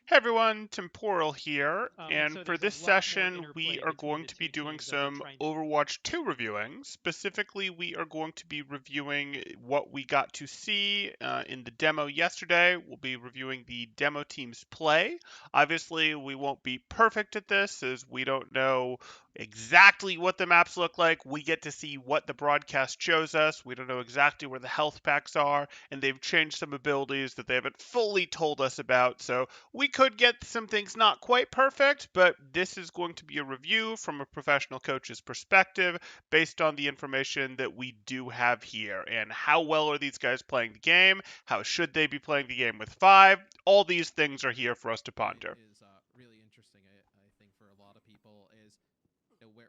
Hey everyone, Temporal here, And and so for there's a this lot more session we interplay are between going the to be two doing teams as they're some trying to. Overwatch 2 reviewing. Specifically, we are going to be reviewing what we got to see in the demo yesterday. We'll be reviewing the demo team's play. Obviously, we won't be perfect at this as we don't know exactly what the maps look like. We get to see what the broadcast shows us. We don't know exactly where the health packs are, and they've changed some abilities that they haven't fully told us about. So we could get some things not quite perfect, but this is going to be a review from a professional coach's perspective based on the information that we do have here. And how well are these guys playing the game? How should they be playing the game with five? All these things are here for us to ponder. Is really interesting. I think for a lot of people is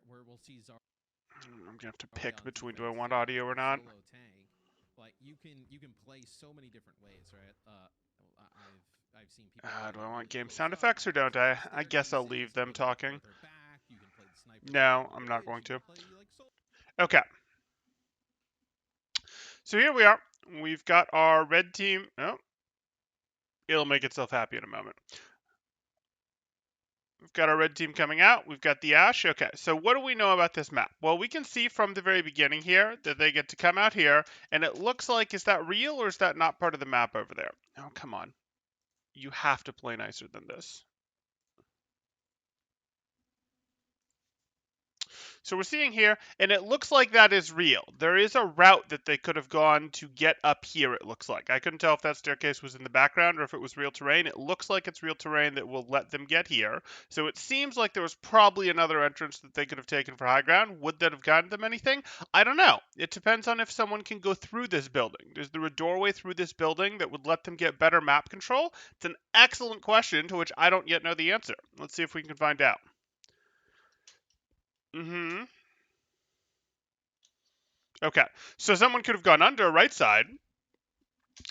where we'll see I'm gonna have to Zarya pick on between do I defense want too as audio or the not. solo tank. Like you can play so many different ways, right? I've seen people Do play I want really game close sound up. effects You or can don't play the I? I guess I'll staircases leave a them little bit talking. further back. You can play the snipers up No, on the I'm not ridge. going You can to. play like so. Okay, so here we are. We've got our red team. Oh, it'll make itself happy in a moment. We've got our red team coming out. We've got the Ash. Okay, so what do we know about this map? Well, we can see from the very beginning here that they get to come out here, and it looks like, is that real or is that not part of the map over there? Oh, come on. You have to play nicer than this. So we're seeing here, and it looks like that is real. There is a route that they could have gone to get up here, it looks like. I couldn't tell if that staircase was in the background or if it was real terrain. It looks like it's real terrain that will let them get here. So it seems like there was probably another entrance that they could have taken for high ground. Would that have gotten them anything? I don't know. It depends on if someone can go through this building. Is there a doorway through this building that would let them get better map control? It's an excellent question to which I don't yet know the answer. Let's see if we can find out. Mm-hmm. Okay, so someone could have gone under right side.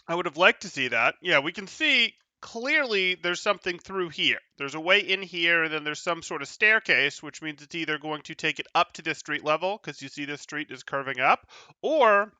I would have liked to see that. Yeah, we can see clearly there's something through here. There's a way in here, and then there's some sort of staircase, which means it's either going to take it up to this street level, because you see this street is curving up, or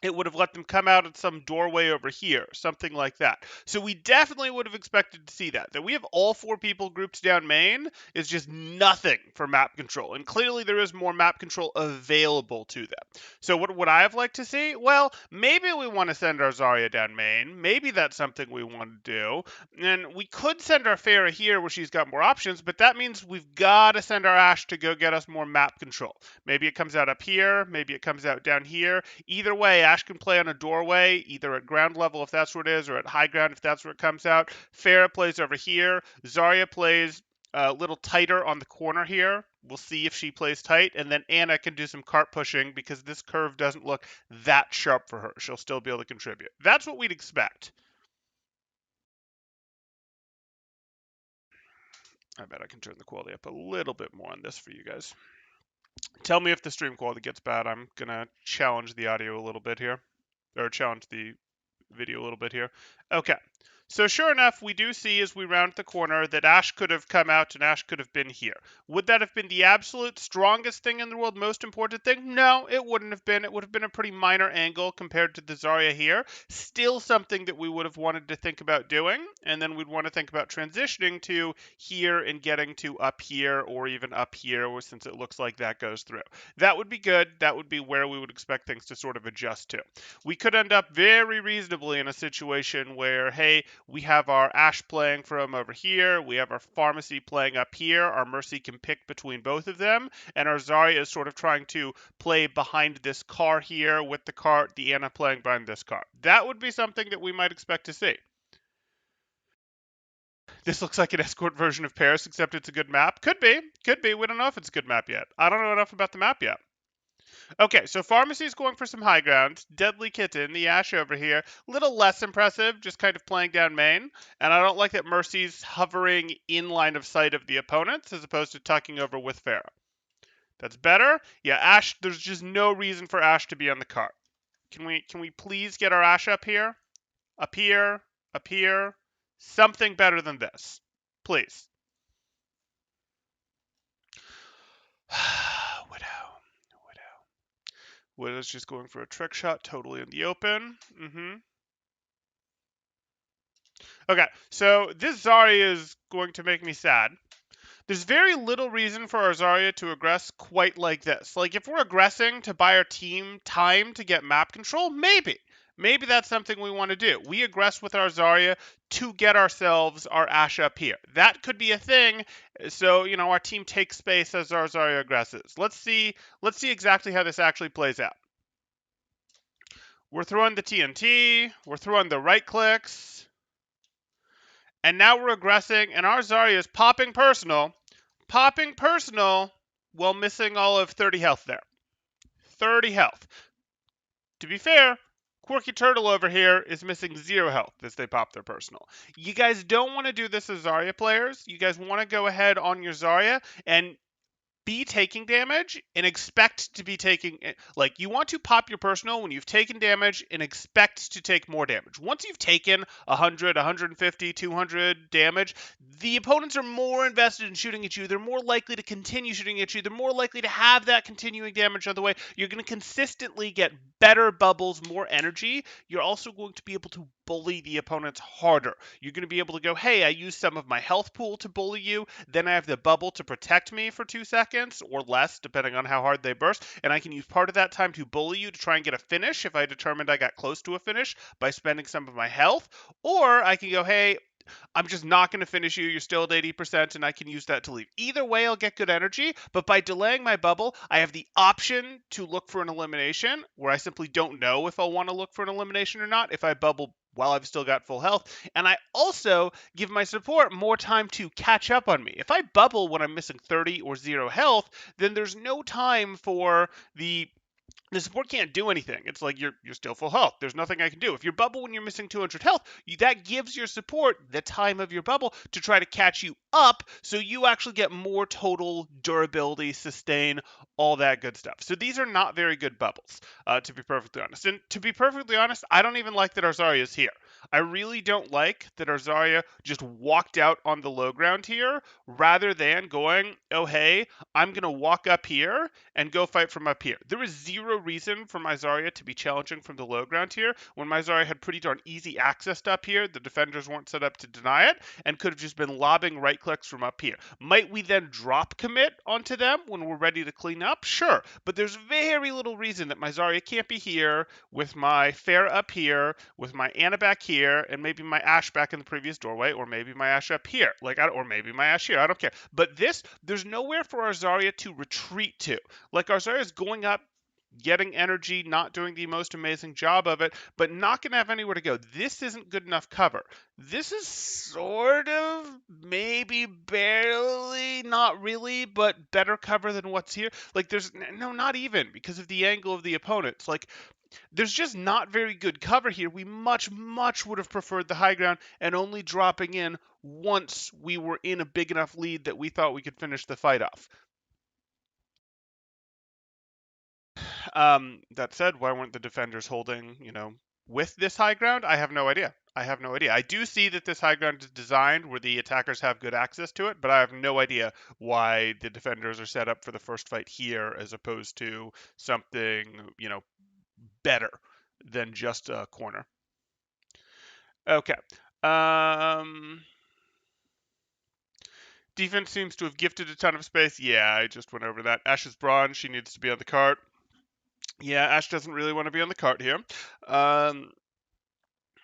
it would have let them come out at some doorway over here, something like that. So we definitely would have expected to see that. That we have all four people grouped down main is just nothing for map control. And clearly there is more map control available to them. So what would I have liked to see? Well, maybe we want to send our Zarya down main. Maybe that's something we want to do. And we could send our Pharah here where she's got more options, but that means we've got to send our Ashe to go get us more map control. Maybe it comes out up here. Maybe it comes out down here. Either way, Ashe can play on a doorway, either at ground level if that's where it is, or at high ground if that's where it comes out. Pharah plays over here. Zarya plays a little tighter on the corner here. We'll see if she plays tight. And then Anna can do some cart pushing because this curve doesn't look that sharp for her. She'll still be able to contribute. That's what we'd expect. I bet I can turn the quality up a little bit more on this for you guys. Tell me if the stream quality gets bad. I'm going to challenge the audio a little bit here, or challenge the video a little bit here. Okay. So sure enough, we do see as we round the corner that Ashe could have come out and Ashe could have been here. Would that have been the absolute strongest thing in the world, most important thing? No, it wouldn't have been. It would have been a pretty minor angle compared to the Zarya here. Still something that we would have wanted to think about doing, and then we'd want to think about transitioning to here and getting to up here or even up here, since it looks like that goes through. That would be good. That would be where we would expect things to sort of adjust to. We could end up very reasonably in a situation where, hey, we have our Ashe playing from over here, we have our Pharmacy playing up here, our Mercy can pick between both of them, and our Zarya is sort of trying to play behind this car here with the cart, the Anna playing behind this car. That would be something that we might expect to see. This looks like an escort version of Paris, except it's a good map. Could be. Could be. We don't know if it's a good map yet. I don't know enough about the map yet. Okay, so Pharmacy's going for some high ground. Deadly Kitten, the Ashe over here, little less impressive, just kind of playing down main. And I don't like that Mercy's hovering in line of sight of the opponents as opposed to tucking over with Pharah. That's better. Yeah, Ashe, there's just no reason for Ashe to be on the cart. Can we please get our Ashe up here? Up here, up here. Something better than this. Please. Widow. Widow. Widow's just going for a trick shot, totally in the open. Okay, so this Zarya is going to make me sad. There's very little reason for our Zarya to aggress quite like this. Like, if we're aggressing to buy our team time to get map control, maybe. Maybe that's something we want to do. We aggress with our Zarya to get ourselves our Ashe up here. That could be a thing. So, our team takes space as our Zarya aggresses. Let's see exactly how this actually plays out. We're throwing the TNT, we're throwing the right clicks, and now we're aggressing, and our Zarya is popping personal while missing all of 30 health there. 30 health. To be fair, Quirky Turtle over here is missing 0 health as they pop their personal. You guys don't want to do this as Zarya players. You guys want to go ahead on your Zarya and be taking damage and expect to be taking, like, you want to pop your personal when you've taken damage and expect to take more damage. Once you've taken 100, 150, 200 damage, the opponents are more invested in shooting at you. They're more likely to continue shooting at you. They're more likely to have that continuing damage on the way. You're going to consistently get better bubbles, more energy. You're also going to be able to bully the opponents harder. You're going to be able to go, hey, I used some of my health pool to bully you, then I have the bubble to protect me for 2 seconds or less, depending on how hard they burst, and I can use part of that time to bully you to try and get a finish if I determined I got close to a finish by spending some of my health, or I can go, hey, I'm just not going to finish you. You're still at 80%, and I can use that to leave. Either way, I'll get good energy, but by delaying my bubble, I have the option to look for an elimination where I simply don't know if I'll want to look for an elimination or not if I bubble while I've still got full health. And I also give my support more time to catch up on me. If I bubble when I'm missing 30 or 0 health, then there's no time for the support can't do anything. It's like you're still full health. There's nothing I can do. If you bubble when you're missing 200 health, that gives your support the time of your bubble to try to catch you up, so you actually get more total durability, sustain, all that good stuff. So these are not very good bubbles, to be perfectly honest. And to be perfectly honest, I don't even like that our Zarya is here. I really don't like that our Zarya just walked out on the low ground here, rather than going, oh hey, I'm gonna walk up here and go fight from up here. There is 0 reason for my Zarya to be challenging from the low ground here when my Zarya had pretty darn easy access to up here. The defenders weren't set up to deny it and could have just been lobbing right clicks from up here. Might we then drop commit onto them when we're ready to clean up? Sure, but there's very little reason that my Zarya can't be here with my Fair up here, with my Ana back here, and maybe my Ashe back in the previous doorway, or maybe my Ashe up here, or maybe my Ashe here. I don't care. But there's nowhere for our Zarya to retreat to. Like, our Zarya is going up, getting energy, not doing the most amazing job of it, but not going to have anywhere to go. This isn't good enough cover. This is sort of, maybe barely, not really, but better cover than what's here. Like, there's no, not even, because of the angle of the opponents. Like, there's just not very good cover here. We much, much would have preferred the high ground and only dropping in once we were in a big enough lead that we thought we could finish the fight off. That said, why weren't the defenders holding, with this high ground? I have no idea. I have no idea. I do see that this high ground is designed where the attackers have good access to it, but I have no idea why the defenders are set up for the first fight here as opposed to something, better than just a corner. Okay. Um, Defense seems to have gifted a ton of space. Yeah, I just went over that. Ashe is bronze. She needs to be on the cart. Yeah, Ashe doesn't really want to be on the cart here. Um,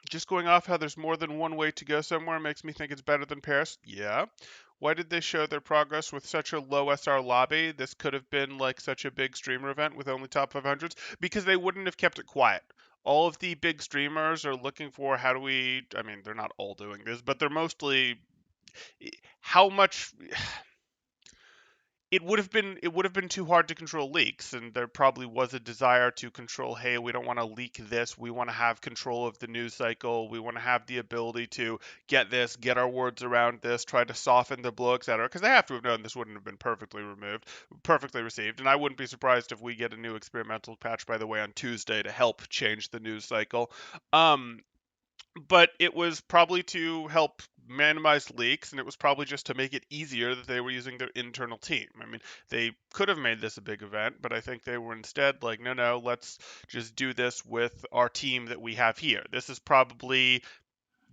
just going off how there's more than one way to go somewhere makes me think it's better than Paris. Yeah. Why did they show their progress with such a low SR lobby? This could have been like such a big streamer event with only top 500s because they wouldn't have kept it quiet. All of the big streamers are looking for how do we, I mean, they're not all doing this, but they're mostly how much it would have been too hard to control leaks, and there probably was a desire to control, hey, we don't want to leak this, we want to have control of the news cycle, we want to have the ability to get our words around this, try to soften the blow, etc., because they have to have known this wouldn't have been perfectly received, and I wouldn't be surprised if we get a new experimental patch, by the way, on Tuesday to help change the news cycle. But it was probably to help minimize leaks, and it was probably just to make it easier that they were using their internal team. I mean, they could have made this a big event, but I think they were instead like, no, let's just do this with our team that we have here. This is probably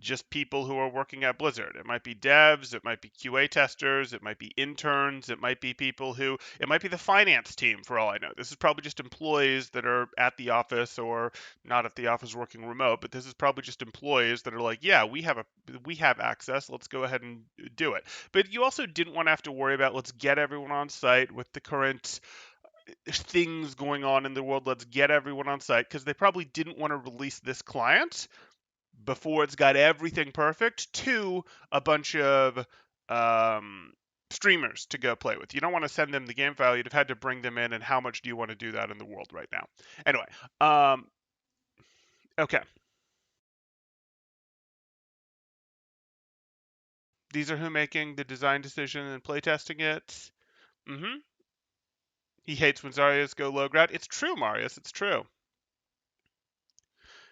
just people who are working at Blizzard. It might be devs, it might be QA testers, it might be interns, it might be people who, it might be the finance team for all I know. This is probably just employees that are at the office or not at the office working remote, but this is probably just employees that are like, yeah, we have access, let's go ahead and do it. But you also didn't want to have to worry about let's get everyone on site with the current things going on in the world, let's get everyone on site because they probably didn't want to release this client before it's got everything perfect to a bunch of um, streamers to go play with. You don't want to send them the game file. You'd have had to bring them in, and how much do you want to do that in the world right now? Anyway, um, okay. These are who making the design decision and playtesting it. Mm-hmm. He hates when Zarya's go low grad. It's true, Marius. It's true.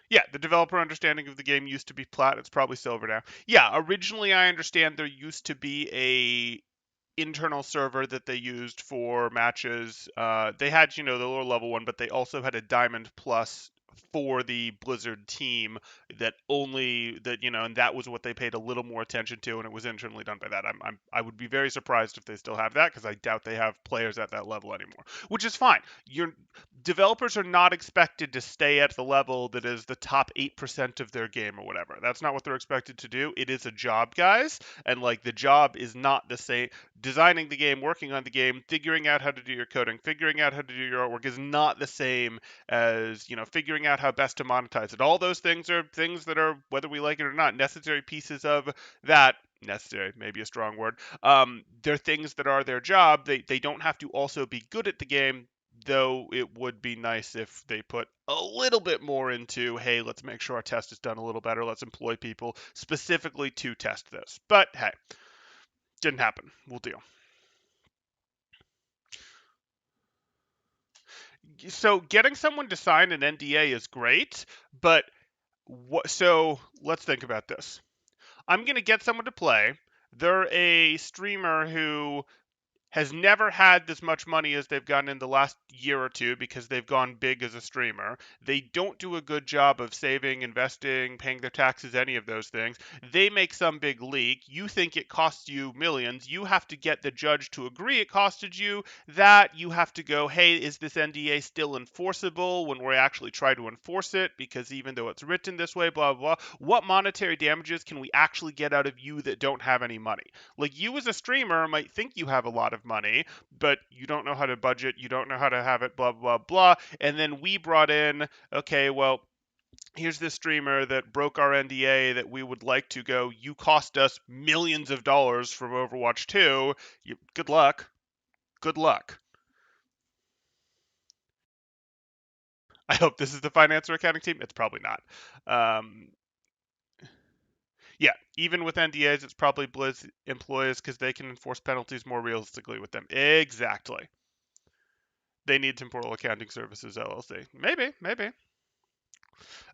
Yeah, the developer understanding of the game used to be plat. It's probably silver now. Yeah, originally I understand there used to be a internal server that they used for matches. They had, the lower level one, but they also had a Diamond Plus for the Blizzard team and that was what they paid a little more attention to, and it was internally done by that. I would be very surprised if they still have that because I doubt they have players at that level anymore, which is fine. Your developers are not expected to stay at the level that is the top 8% of their game or whatever. That's not what they're expected to do. It is a job, guys, and like the job is not the same. Designing the game, working on the game, figuring out how to do your coding, figuring out how to do your artwork is not the same as, figuring out how best to monetize it. All those things are things that are, whether we like it or not, necessary pieces of that. Necessary, maybe a strong word. They're things that are their job. They don't have to also be good at the game, though it would be nice if they put a little bit more into, hey, let's make sure our test is done a little better. Let's employ people specifically to test this. But hey, didn't happen. We'll deal. So getting someone to sign an NDA is great, but so let's think about this. I'm going to get someone to play. They're a streamer who has never had this much money as they've gotten in the last year or two because they've gone big as a streamer. They don't do a good job of saving, investing, paying their taxes, any of those things. They make some big leak. You think it costs you millions. You have to get the judge to agree it costed you that. You have to go, hey, is this NDA still enforceable when we actually try to enforce it? Because even though it's written this way, blah, blah, blah, what monetary damages can we actually get out of you that don't have any money? Like, you as a streamer might think you have a lot of money, but you don't know how to budget, you don't know how to have it, blah, blah, blah. And then we brought in, okay, well, here's this streamer that broke our NDA that we would like to go, you cost us millions of dollars from Overwatch 2. Good luck. Good luck. I hope this is the finance or accounting team. It's probably not. Um, yeah, even with NDAs, it's probably Blizz employees because they can enforce penalties more realistically with them. Exactly. They need temporal accounting services LLC. Maybe, maybe.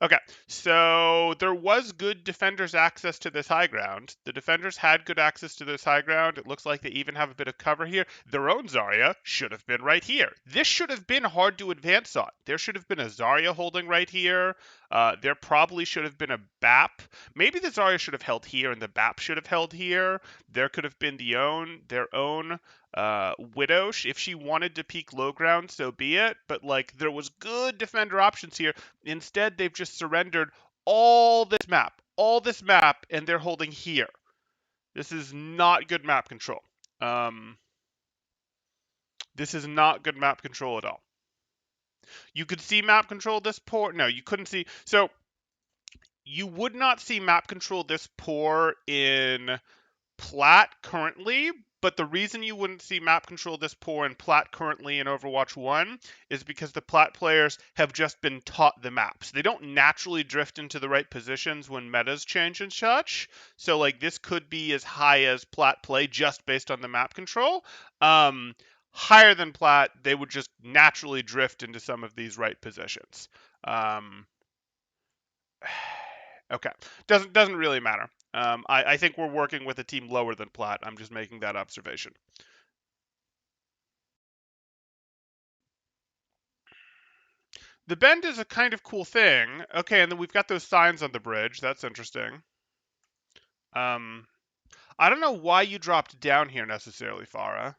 Okay, so there was good defenders access to this high ground. The defenders had good access to this high ground. It looks like they even have a bit of cover here. Their own Zarya should have been right here. This should have been hard to advance on. There should have been a Zarya holding right here. There probably should have been a BAP. Maybe the Zarya should have held here and the BAP should have held here. There could have been their own Widow. If she wanted to peek low ground, so be it. But like, there was good defender options here. Instead, they've just surrendered all this map, and they're holding here. This is not good map control. Um, this is not good map control at all. You could see map control this poor. No, you couldn't see. So you would not see map control this poor in Plat currently, but the reason you wouldn't see map control this poor in Plat currently in Overwatch 1 is because the Plat players have just been taught the maps. They don't naturally drift into the right positions when metas change and such. So like, this could be as high as Plat play just based on the map control. Higher than Plat, they would just naturally drift into some of these right positions. Okay, doesn't really matter. I think we're working with a team lower than Plat. I'm just making that observation. The bend is a kind of cool thing. Okay, and then we've got those signs on the bridge. That's interesting. Um, I don't know why you dropped down here necessarily, Farah.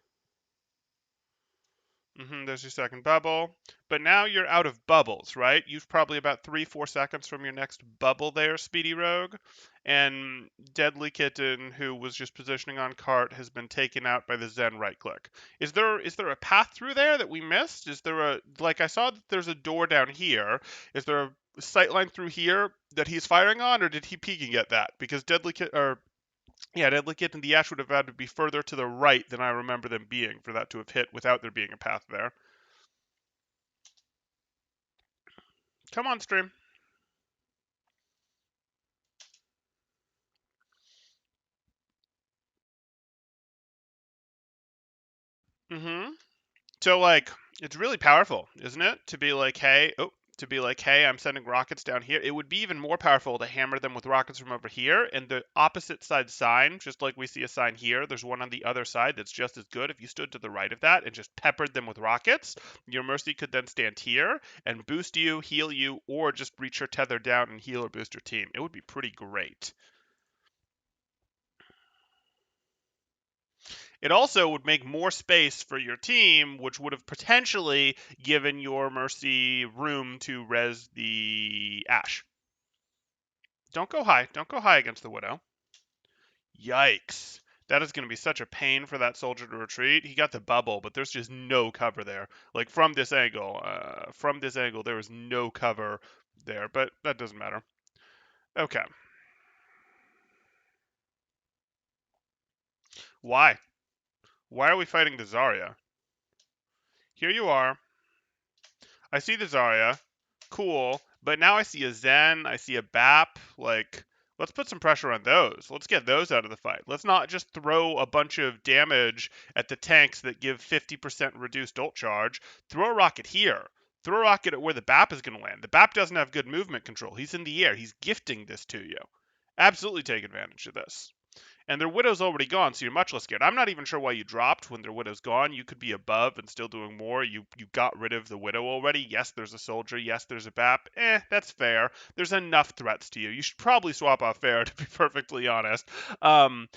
There's your second bubble. But now you're out of bubbles, right? You've probably about 3-4 seconds from your next bubble there, Speedy Rogue. And Deadly Kitten, who was just positioning on cart, has been taken out by the Zen right click. Is there a path through there that we missed? Is there a, like, I saw that there's a door down here. Is there a sight line through here that he's firing on, or did he peeking at that? Because Deadly Kitten, or yeah, Deadly Kitten, the Ash would have had to be further to the right than I remember them being for that to have hit without there being a path there. Come on, stream. Mm-hmm. So like, it's really powerful, isn't it? To be like, hey, I'm sending rockets down here. It would be even more powerful to hammer them with rockets from over here. And the opposite side sign, just like we see a sign here, there's one on the other side that's just as good. If you stood to the right of that and just peppered them with rockets, your Mercy could then stand here and boost you, heal you, or just reach your tether down and heal or boost your team. It would be pretty great. It also would make more space for your team, which would have potentially given your Mercy room to res the Ash. Don't go high. Don't go high against the Widow. Yikes. That is going to be such a pain for that soldier to retreat. He got the bubble, but there's just no cover there. Like from this angle, there is no cover there, but that doesn't matter. Okay. Why? Why are we fighting the Zarya? Here you are. I see the Zarya. Cool. But now I see a Zen. I see a BAP. Like, let's put some pressure on those. Let's get those out of the fight. Let's not just throw a bunch of damage at the tanks that give 50% reduced ult charge. Throw a rocket here. Throw a rocket at where the BAP is going to land. The BAP doesn't have good movement control. He's in the air. He's gifting this to you. Absolutely take advantage of this. And their Widow's already gone, so you're much less scared. I'm not even sure why you dropped when their Widow's gone. You could be above and still doing more. You got rid of the Widow already. Yes, there's a soldier. Yes, there's a BAP. That's fair. There's enough threats to you. You should probably swap off fair, to be perfectly honest. Um,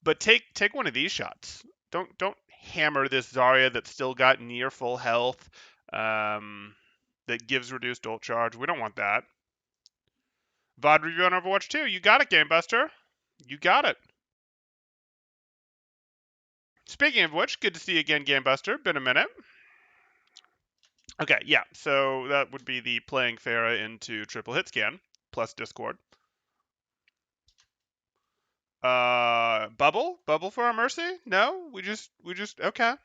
but take one of these shots. Don't hammer this Zarya that's still got near full health. That gives reduced ult charge. We don't want that. VOD review on Overwatch 2. You got it, Game Buster. You got it. Speaking of which, good to see you again, Game Buster. Been a minute. Okay, yeah, so that would be the playing Pharah into triple hit scan plus Discord. Bubble for our Mercy? No, we just okay.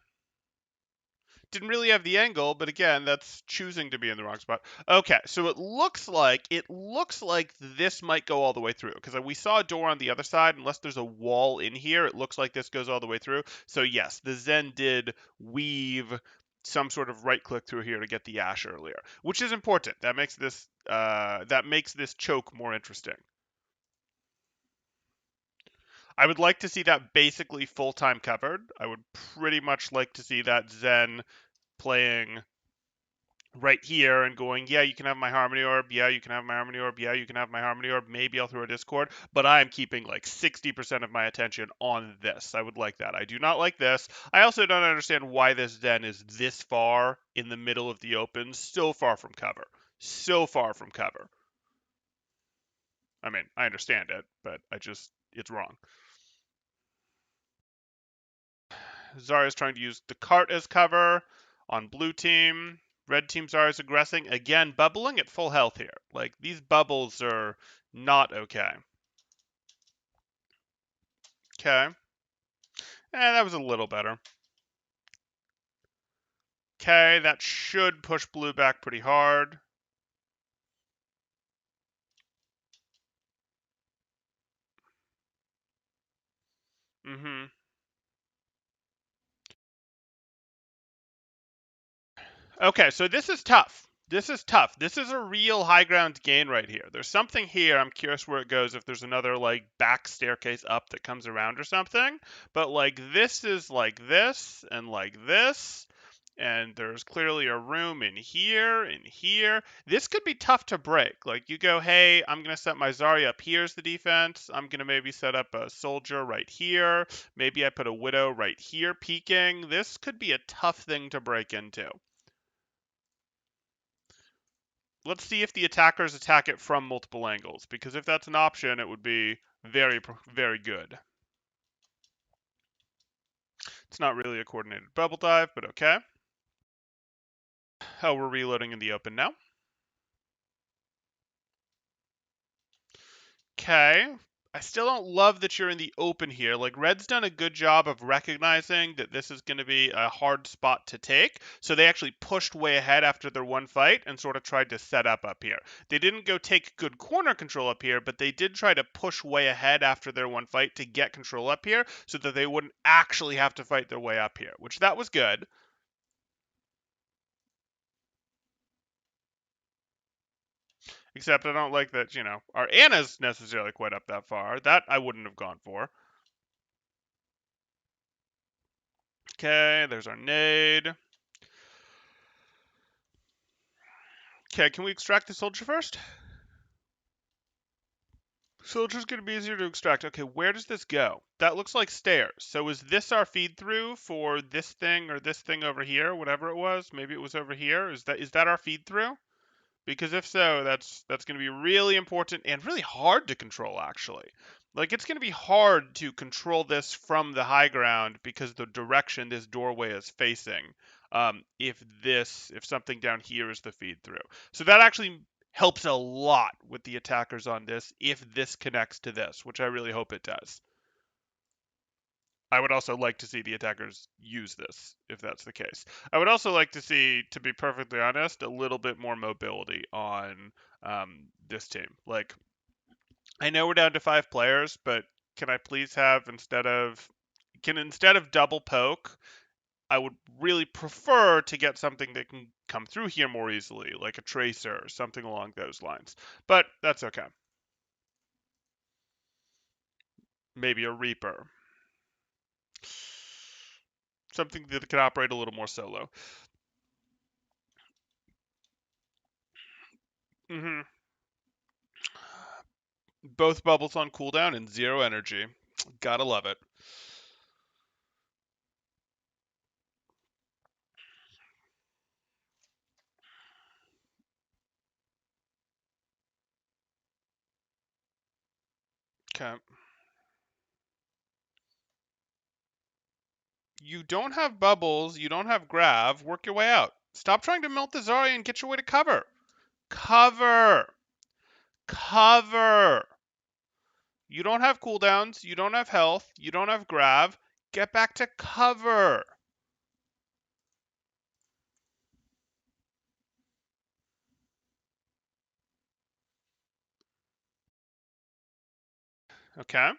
Didn't really have the angle, but again, that's choosing to be in the wrong spot. Okay, so it looks like this might go all the way through because we saw a door on the other side. Unless there's a wall in here, it looks like this goes all the way through. So yes, the Zen did weave some sort of right click through here to get the Ash earlier, which is important. That makes this choke more interesting. I would like to see that basically full time covered. I would pretty much like to see that Zen playing right here and going, yeah, you can have my Harmony Orb, yeah, you can have my Harmony Orb, yeah, you can have my Harmony Orb, maybe I'll throw a Discord, but I am keeping like 60% of my attention on this. I would like that. I do not like this. I also don't understand why this Zen is this far in the middle of the open, so far from cover. So far from cover. I mean, I understand it, but it's wrong. Zarya's trying to use the cart as cover on blue team. Red team Zarya's aggressing. Again, bubbling at full health here. Like, these bubbles are not okay. Okay. That was a little better. Okay, that should push blue back pretty hard. Mm-hmm. Okay, so this is tough. This is tough. This is a real high ground gain right here. There's something here. I'm curious where it goes, if there's another like back staircase up that comes around or something. But like this is like this and like this. And there's clearly a room in here, in here. This could be tough to break. Like you go, hey, I'm going to set my Zarya up here as the defense. I'm going to maybe set up a soldier right here. Maybe I put a Widow right here peeking. This could be a tough thing to break into. Let's see if the attackers attack it from multiple angles, because if that's an option, it would be very, very good. It's not really a coordinated bubble dive, but okay. Oh, we're reloading in the open now. Okay. I still don't love that you're in the open here. Like, Red's done a good job of recognizing that this is going to be a hard spot to take, so they actually pushed way ahead after their one fight and sort of tried to set up here. They didn't go take good corner control up here, but they did try to push way ahead after their one fight to get control up here so that they wouldn't actually have to fight their way up here, which that was good. Except I don't like that, our Anna's necessarily quite up that far. That I wouldn't have gone for. Okay, there's our nade. Okay, can we extract the soldier first? Soldier's going to be easier to extract. Okay, where does this go? That looks like stairs. So is this our feed through for this thing or this thing over here, whatever it was? Maybe it was over here. Is that our feed through? Because if so, that's going to be really important and really hard to control, actually. Like, it's going to be hard to control this from the high ground because the direction this doorway is facing. If something down here is the feed through, so that actually helps a lot with the attackers on this if this connects to this, which I really hope it does. I would also like to see the attackers use this, if that's the case. I would also like to see, to be perfectly honest, a little bit more mobility on this team. Like, I know we're down to 5 players, but can I please have, instead of double poke, I would really prefer to get something that can come through here more easily, like a tracer or something along those lines. But that's okay. Maybe a reaper. Something that can operate a little more solo. Mm-hmm. Both bubbles on cooldown and 0 energy. Gotta love it. Okay. You don't have bubbles, you don't have grav, work your way out. Stop trying to melt the Zarya and get your way to cover. Cover! Cover! You don't have cooldowns, you don't have health, you don't have grav. Get back to cover! Okay?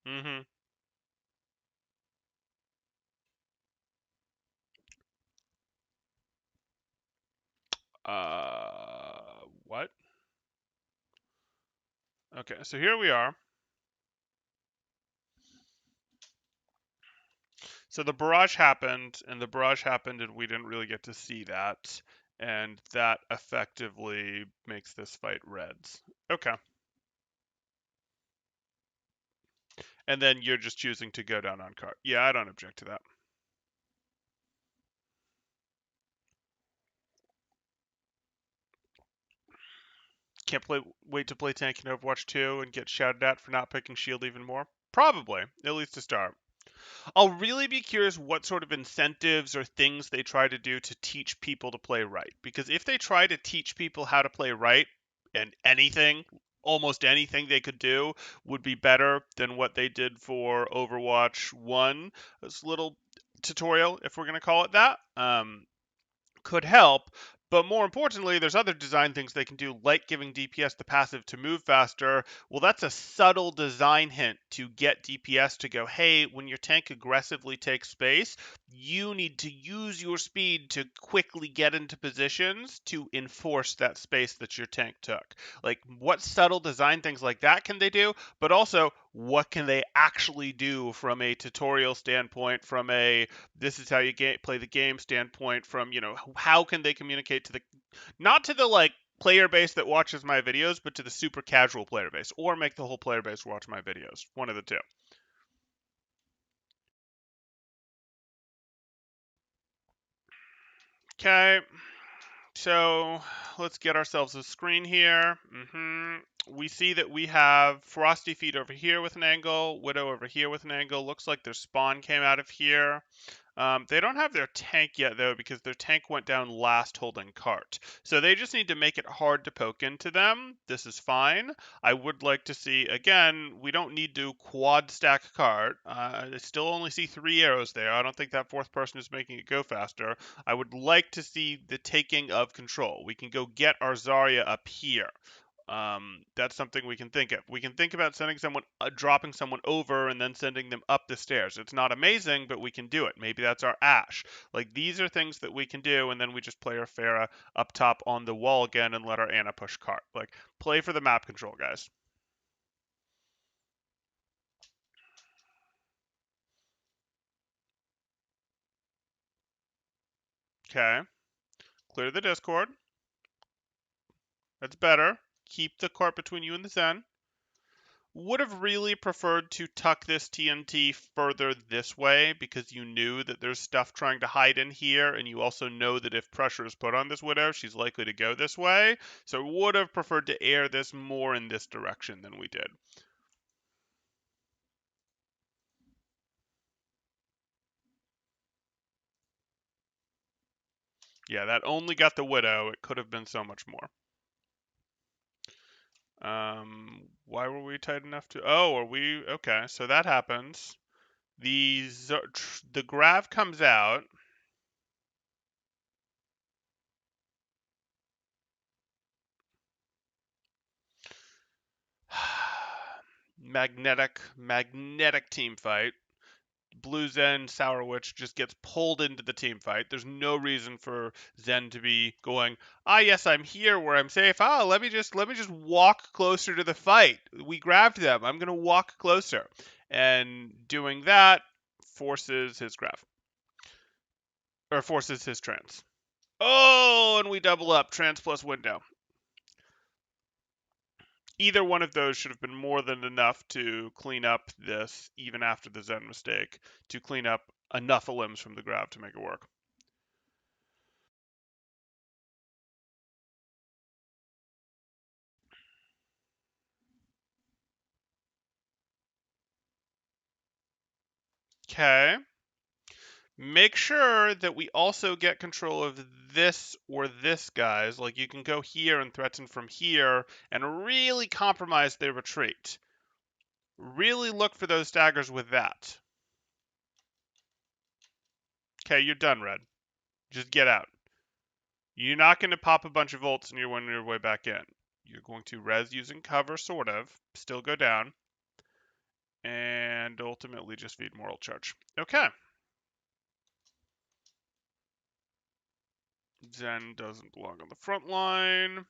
Mm-hmm. What? Okay, so here we are. So the barrage happened, and we didn't really get to see that, and that effectively makes this fight Reds. Okay. And then you're just choosing to go down on card. Yeah, I don't object to that. Can't wait to play tank in Overwatch 2 and get shouted at for not picking shield even more? Probably, at least to start. I'll really be curious what sort of incentives or things they try to do to teach people to play right. Because if they try to teach people how to play right, and almost anything they could do would be better than what they did for Overwatch 1, this little tutorial, if we're going to call it that, could help. But more importantly, there's other design things they can do, like giving DPS the passive to move faster. Well, that's a subtle design hint to get DPS to go, hey, when your tank aggressively takes space, you need to use your speed to quickly get into positions to enforce that space that your tank took. Like, what subtle design things like that can they do? But also, what can they actually do from a tutorial standpoint, from a this is how you play the game standpoint, from how can they communicate to the not to the like player base that watches my videos, but to the super casual player base, or make the whole player base watch my videos. One of the two. Okay, so let's get ourselves a screen here. We see that we have Frosty Feet over here with an angle, Widow over here with an angle. Looks like their spawn came out of here. They don't have their tank yet, though, because their tank went down last holding cart. So they just need to make it hard to poke into them. This is fine. I would like to see, again, we don't need to quad stack cart. I still only see 3 arrows there. I don't think that fourth person is making it go faster. I would like to see the taking of control. We can go get our Zarya up here. That's something we can think of. We can think about sending someone, dropping someone over and then sending them up the stairs. It's not amazing, but we can do it. Maybe that's our Ash. Like, these are things that we can do, and then we just play our Pharah up top on the wall again and let our Anna push cart. Like, play for the map control, guys. Okay. Clear the Discord. That's better. Keep the cart between you and the Zen. Would have really preferred to tuck this TNT further this way because you knew that there's stuff trying to hide in here, and you also know that if pressure is put on this Widow, she's likely to go this way. So would have preferred to air this more in this direction than we did. Yeah, that only got the Widow. It could have been so much more. Why were we tight enough to? Oh, are we okay? So that happens. The grav comes out. Magnetic team fight. Blue Zen Sour Witch just gets pulled into the team fight. There's no reason for Zen to be going, yes, I'm here where I'm safe. Let me just walk closer to the fight. We grabbed them. I'm gonna walk closer. And doing that forces his grab. Or forces his trance. Oh, and we double up. Trance plus window. Either one of those should have been more than enough to clean up this, even after the Zen mistake, to clean up enough limbs from the grab to make it work. Okay. Make sure that we also get control of this or this, guys. Like, you can go here and threaten from here and really compromise their retreat. Really look for those daggers with that. Okay, you're done, Red. Just get out. You're not going to pop a bunch of ults and you're on your way back in. You're going to res using cover, sort of. Still go down. And ultimately just feed moral charge. Okay. Zen doesn't belong on the front line.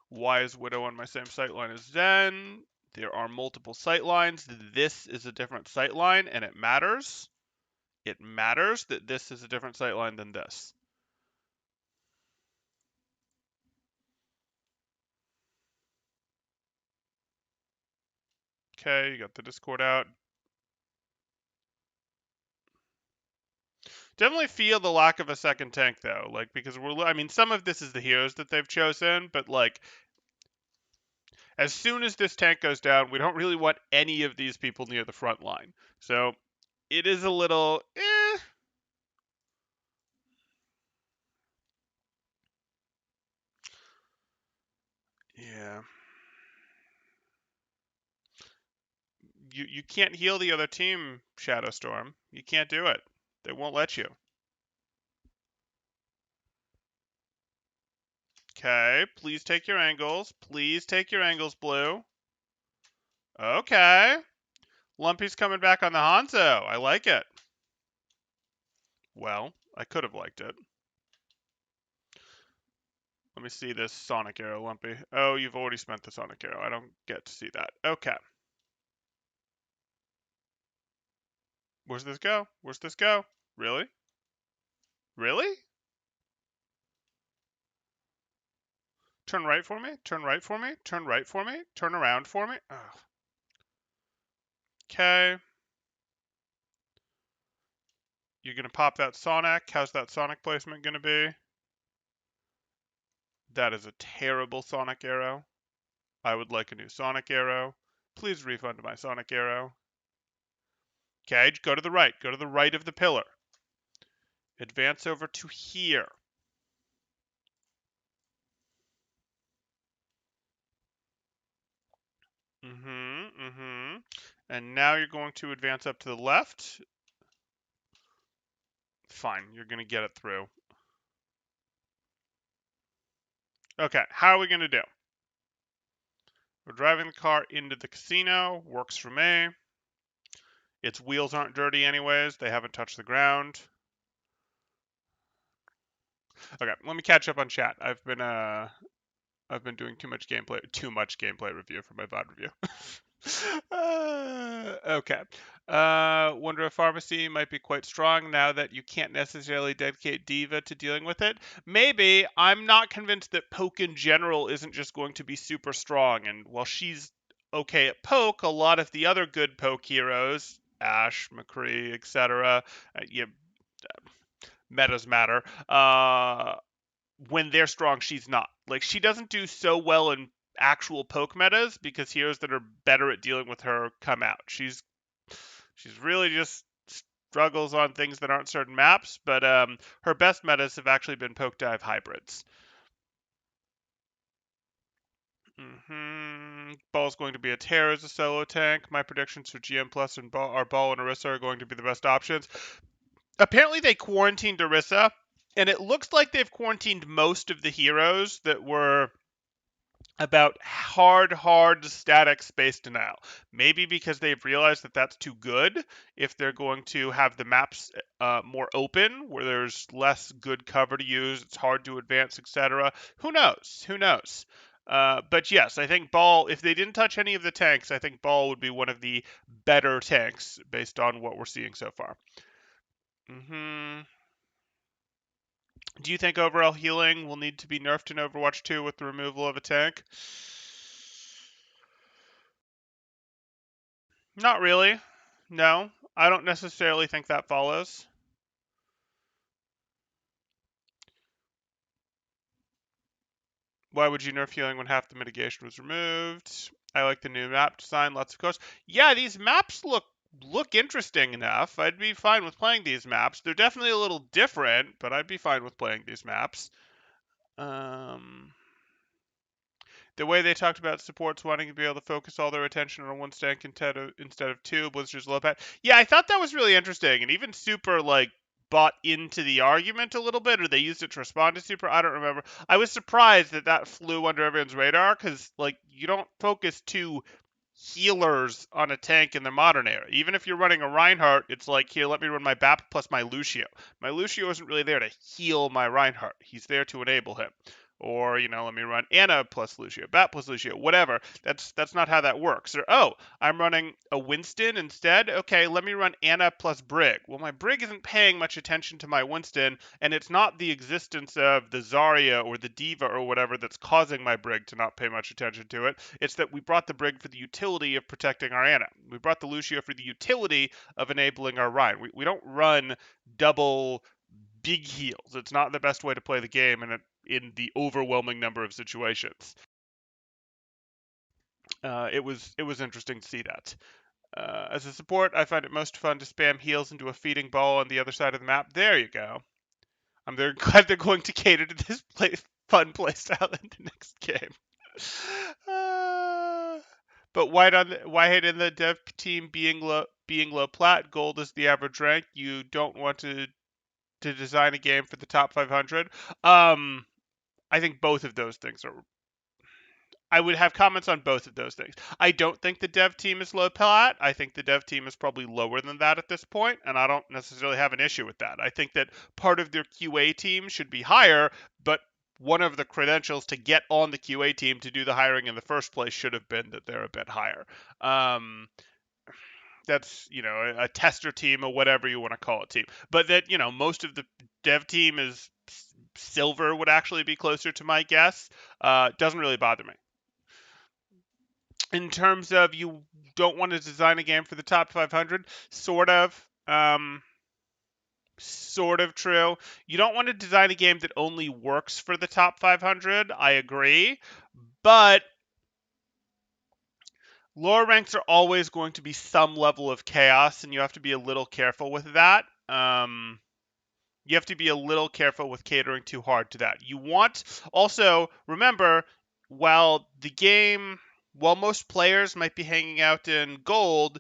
Why is Widow on my same sight line as Zen? There are multiple sight lines. This is a different sight line, and it matters. It matters that this is a different sight line than this. Okay, you got the Discord out. Definitely feel the lack of a second tank, though. Like, because I mean, some of this is the heroes that they've chosen, but like, as soon as this tank goes down, we don't really want any of these people near the front line. So it is a little, yeah. You can't heal the other team, Shadowstorm. You can't do it. They won't let you. Okay, please take your angles. Please take your angles, Blue. Okay. Lumpy's coming back on the Hanzo. I like it. Well, I could have liked it. Let me see this Sonic Arrow, Lumpy. Oh, you've already spent the Sonic Arrow. I don't get to see that. Okay. Where's this go? Where's this go? Really? Really? Turn right for me? Turn right for me? Turn right for me? Turn around for me? Okay. You're going to pop that Sonic. How's that Sonic placement going to be? That is a terrible Sonic arrow. I would like a new Sonic arrow. Please refund my Sonic arrow. Okay, go to the right. Go to the right of the pillar. Advance over to here. And now you're going to advance up to the left. Fine, you're going to get it through. Okay, how are we going to do? We're driving the car into the casino. Works for me. Its wheels aren't dirty anyways. They haven't touched the ground. Okay, let me catch up on chat. I've been doing too much gameplay review for my VOD review. Okay. Wonder if pharmacy might be quite strong now that you can't necessarily dedicate Diva to dealing with it. Maybe. I'm not convinced that poke in general isn't just going to be super strong. And while she's okay at poke, a lot of the other good poke heroes, Ash, McCree, etc., metas matter. When they're strong, she's not. Like, she doesn't do so well in actual poke metas because heroes that are better at dealing with her come out. She's really just struggles on things that aren't certain maps, but her best metas have actually been poke dive hybrids. Ball's going to be a tear as a solo tank. My predictions for GM Plus and Ball and Orisa are going to be the best options. Apparently they quarantined Orisa, and it looks like they've quarantined most of the heroes that were about hard static space denial. Maybe because they've realized that that's too good if they're going to have the maps more open, where there's less good cover to use, it's hard to advance, etc. Who knows? Who knows? But yes, I think Ball, if they didn't touch any of the tanks, I think Ball would be one of the better tanks based on what we're seeing so far. Do you think overall healing will need to be nerfed in Overwatch 2 with the removal of a tank? Not really. No, I don't necessarily think that follows. Why would you nerf healing when half the mitigation was removed? I like the new map design, lots of coast. Yeah, these maps look interesting enough. I'd be fine with playing these maps. They're definitely a little different, but I'd be fine with playing these maps. The way they talked about supports wanting to be able to focus all their attention on one stank instead of two, Blizzard's low pad. Yeah, I thought that was really interesting, and even Super bought into the argument a little bit, or they used it to respond to Super. I don't remember. I was surprised that that flew under everyone's radar because you don't focus two healers on a tank in the modern era. Even if you're running a Reinhardt, it's like, here, let me run my BAP plus my Lucio. My Lucio isn't really there to heal my Reinhardt. He's there to enable him. Or, let me run Anna plus Lucio, BAP plus Lucio, whatever. That's not how that works. Or, oh, I'm running a Winston instead? Okay, let me run Anna plus Brig. Well, my Brig isn't paying much attention to my Winston, and it's not the existence of the Zarya or the Diva or whatever that's causing my Brig to not pay much attention to it. It's that we brought the Brig for the utility of protecting our Anna. We brought the Lucio for the utility of enabling our Ryan. We don't run double big heals. It's not the best way to play the game in the overwhelming number of situations. It was interesting to see that. As a support, I find it most fun to spam heals into a feeding ball on the other side of the map. There you go. I'm glad they're going to cater to this fun playstyle in the next game. But why hate in the dev team being low plat? Gold is the average rank. You don't want to design a game for the top 500. I think both of those things are. I would have comments on both of those things. I don't think the dev team is low plat. I think the dev team is probably lower than that at this point, and I don't necessarily have an issue with that. I think that part of their QA team should be higher, but one of the credentials to get on the QA team to do the hiring in the first place should have been that they're a bit higher. That's a tester team or whatever you want to call it team. But that most of the dev team is silver would actually be closer to my guess. Doesn't really bother me. In terms of you don't want to design a game for the top 500, sort of true. You don't want to design a game that only works for the top 500. I agree, but lower ranks are always going to be some level of chaos, and you have to be a little careful with that. You have to be a little careful with catering too hard to that. You want also remember while most players might be hanging out in gold,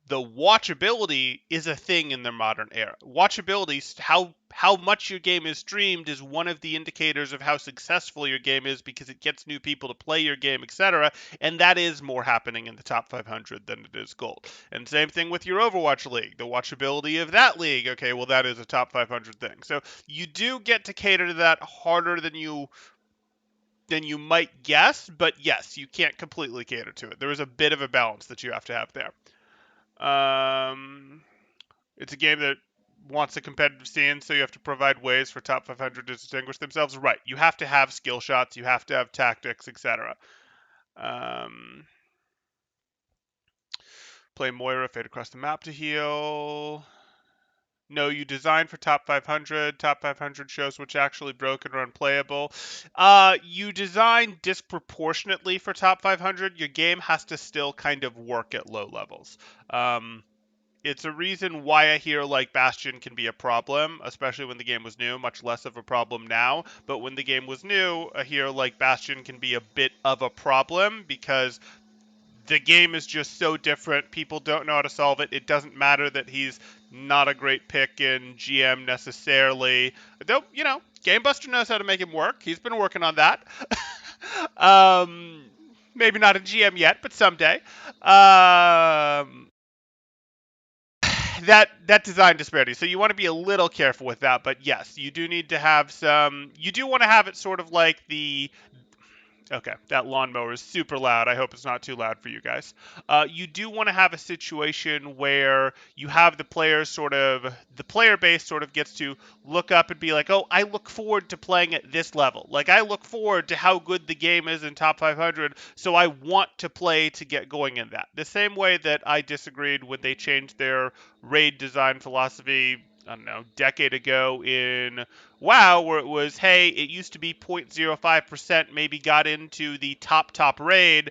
the watchability is a thing in the modern era. Watchability, how much your game is streamed, is one of the indicators of how successful your game is because it gets new people to play your game, etc. And that is more happening in the top 500 than it is gold. And same thing with your Overwatch league, the watchability of that league. Okay, well that is a top 500 thing. So you do get to cater to that harder than you might guess, but yes, you can't completely cater to it. There is a bit of a balance that you have to have there. It's a game that wants a competitive scene, so you have to provide ways for top 500 to distinguish themselves. Right, you have to have skill shots, you have to have tactics, etc. Um, Play Moira, fade across the map to heal. No, you design for top 500. Top 500 shows which actually broken or unplayable. You design disproportionately for top 500. Your game has to still kind of work at low levels. It's a reason why a hero like Bastion can be a problem, especially when the game was new, much less of a problem now. But when the game was new, a hero like Bastion can be a bit of a problem because the game is just so different. People don't know how to solve it. It doesn't matter that he's not a great pick in GM necessarily. Though, GameBuster knows how to make him work. He's been working on that. um, Maybe not in GM yet, but someday. That design disparity. So you want to be a little careful with that, but yes, you do need to have some. You do want to have it sort of like the. Okay, that lawnmower is super loud. I hope it's not too loud for you guys. You do want to have a situation where you have the player base sort of gets to look up and be like, oh, I look forward to playing at this level. Like, I look forward to how good the game is in top 500, so I want to play to get going in that. The same way that I disagreed when they changed their raid design philosophy, I don't know, decade ago in WoW, where it was, hey, it used to be 0.05% maybe got into the top raid,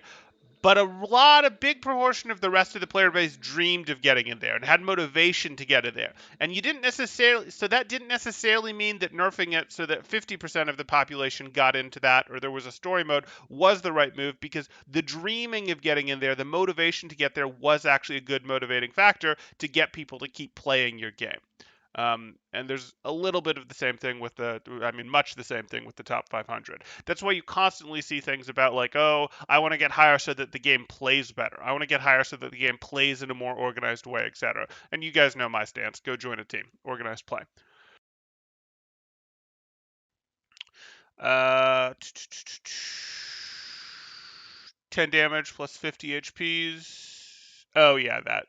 but a big proportion of the rest of the player base dreamed of getting in there and had motivation to get in there. And that didn't necessarily mean that nerfing it so that 50% of the population got into that or there was a story mode was the right move, because the dreaming of getting in there, the motivation to get there, was actually a good motivating factor to get people to keep playing your game. And there's a little bit of the same thing much the same thing with the top 500. That's why you constantly see things about like, oh, I want to get higher so that the game plays better. I want to get higher so that the game plays in a more organized way, etc. And you guys know my stance. Go join a team. Organized play. Uh, 10 damage plus 50 HPs. Oh yeah, that.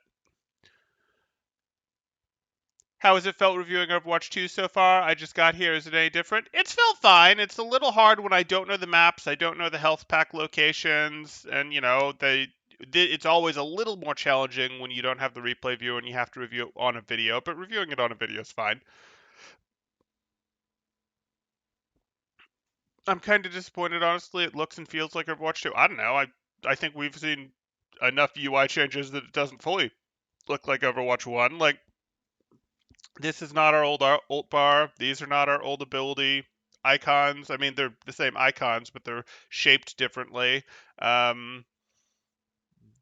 How has it felt reviewing Overwatch 2 so far? I just got here. Is it any different? It's felt fine. It's a little hard when I don't know the maps, I don't know the health pack locations, and it's always a little more challenging when you don't have the replay view and you have to review it on a video, but reviewing it on a video is fine. I'm kind of disappointed, honestly. It looks and feels like Overwatch 2. I don't know. I think we've seen enough UI changes that it doesn't fully look like Overwatch 1. Like, this is not our old ult bar. These are not our old ability icons. I mean, they're the same icons, but they're shaped differently. Um,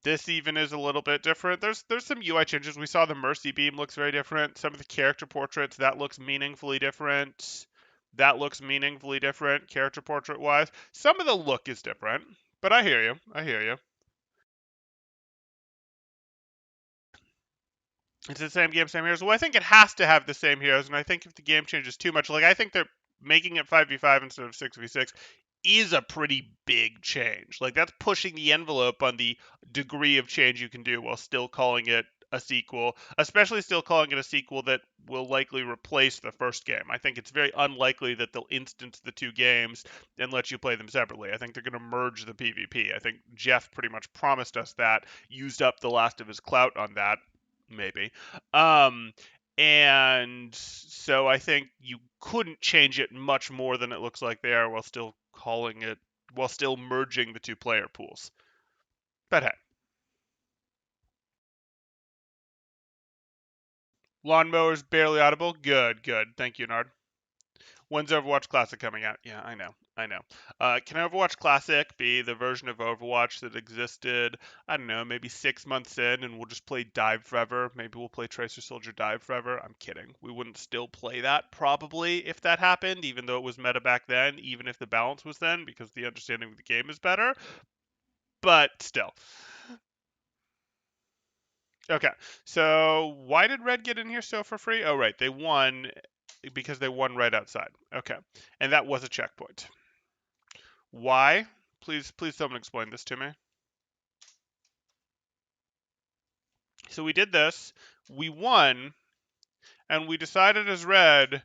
this even is a little bit different. There's some UI changes. We saw the Mercy Beam looks very different. Some of the character portraits, that looks meaningfully different. That looks meaningfully different, character portrait wise. Some of the look is different, but I hear you. I hear you. It's the same game, same heroes. Well, I think it has to have the same heroes, and I think if the game changes too much, like I think they're making it 5v5 instead of 6v6 is a pretty big change. Like that's pushing the envelope on the degree of change you can do while still calling it a sequel, especially still calling it a sequel that will likely replace the first game. I think it's very unlikely that they'll instance the two games and let you play them separately. I think they're going to merge the PvP. I think Jeff pretty much promised us that, used up the last of his clout on that, maybe. Um, and so I think you couldn't change it much more than it looks like they are while still merging the two player pools. But hey, lawnmower's barely audible. Good, good. Thank you, Nard. When's Overwatch Classic coming out? Yeah, I know. I know. Can Overwatch Classic be the version of Overwatch that existed, I don't know, maybe 6 months in, and we'll just play Dive Forever? Maybe we'll play Tracer Soldier Dive Forever? I'm kidding. We wouldn't still play that, probably, if that happened, even though it was meta back then, even if the balance was then, because the understanding of the game is better. But still. Okay, so why did Red get in here so for free? Oh, right, they won because they won right outside. Okay, and that was a checkpoint. Why? Please someone explain this to me. So we did this, we won, and we decided as red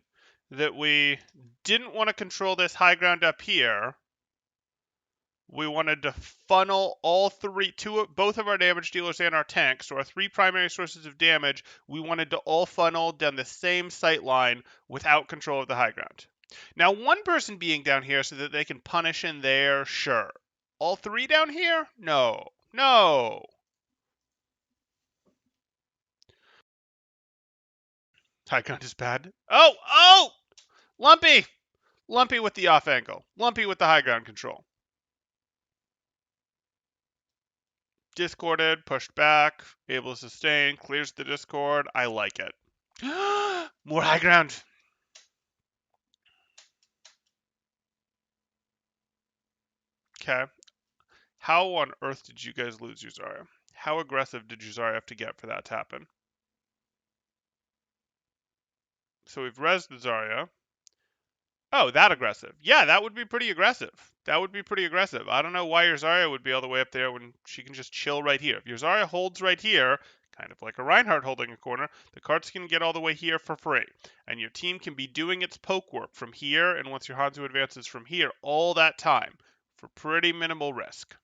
that we didn't want to control this high ground up here. We wanted to funnel both of our damage dealers and our tanks, so our three primary sources of damage, we wanted to all funnel down the same sight line without control of the high ground. Now, one person being down here so that they can punish in there, sure. All three down here? No. No. High ground is bad. Oh! Lumpy! Lumpy with the off angle. Lumpy with the high ground control. Discorded, pushed back, able to sustain, clears the discord. I like it. More high ground. Okay. How on earth did you guys lose your Zarya? How aggressive did your Zarya have to get for that to happen? So we've rezzed the Zarya. Oh, that aggressive. Yeah, that would be pretty aggressive. That would be pretty aggressive. I don't know why your Zarya would be all the way up there when she can just chill right here. If your Zarya holds right here, kind of like a Reinhardt holding a corner, the cards can get all the way here for free. And your team can be doing its poke work from here, and once your Hanzo advances from here, all that time for pretty minimal risk.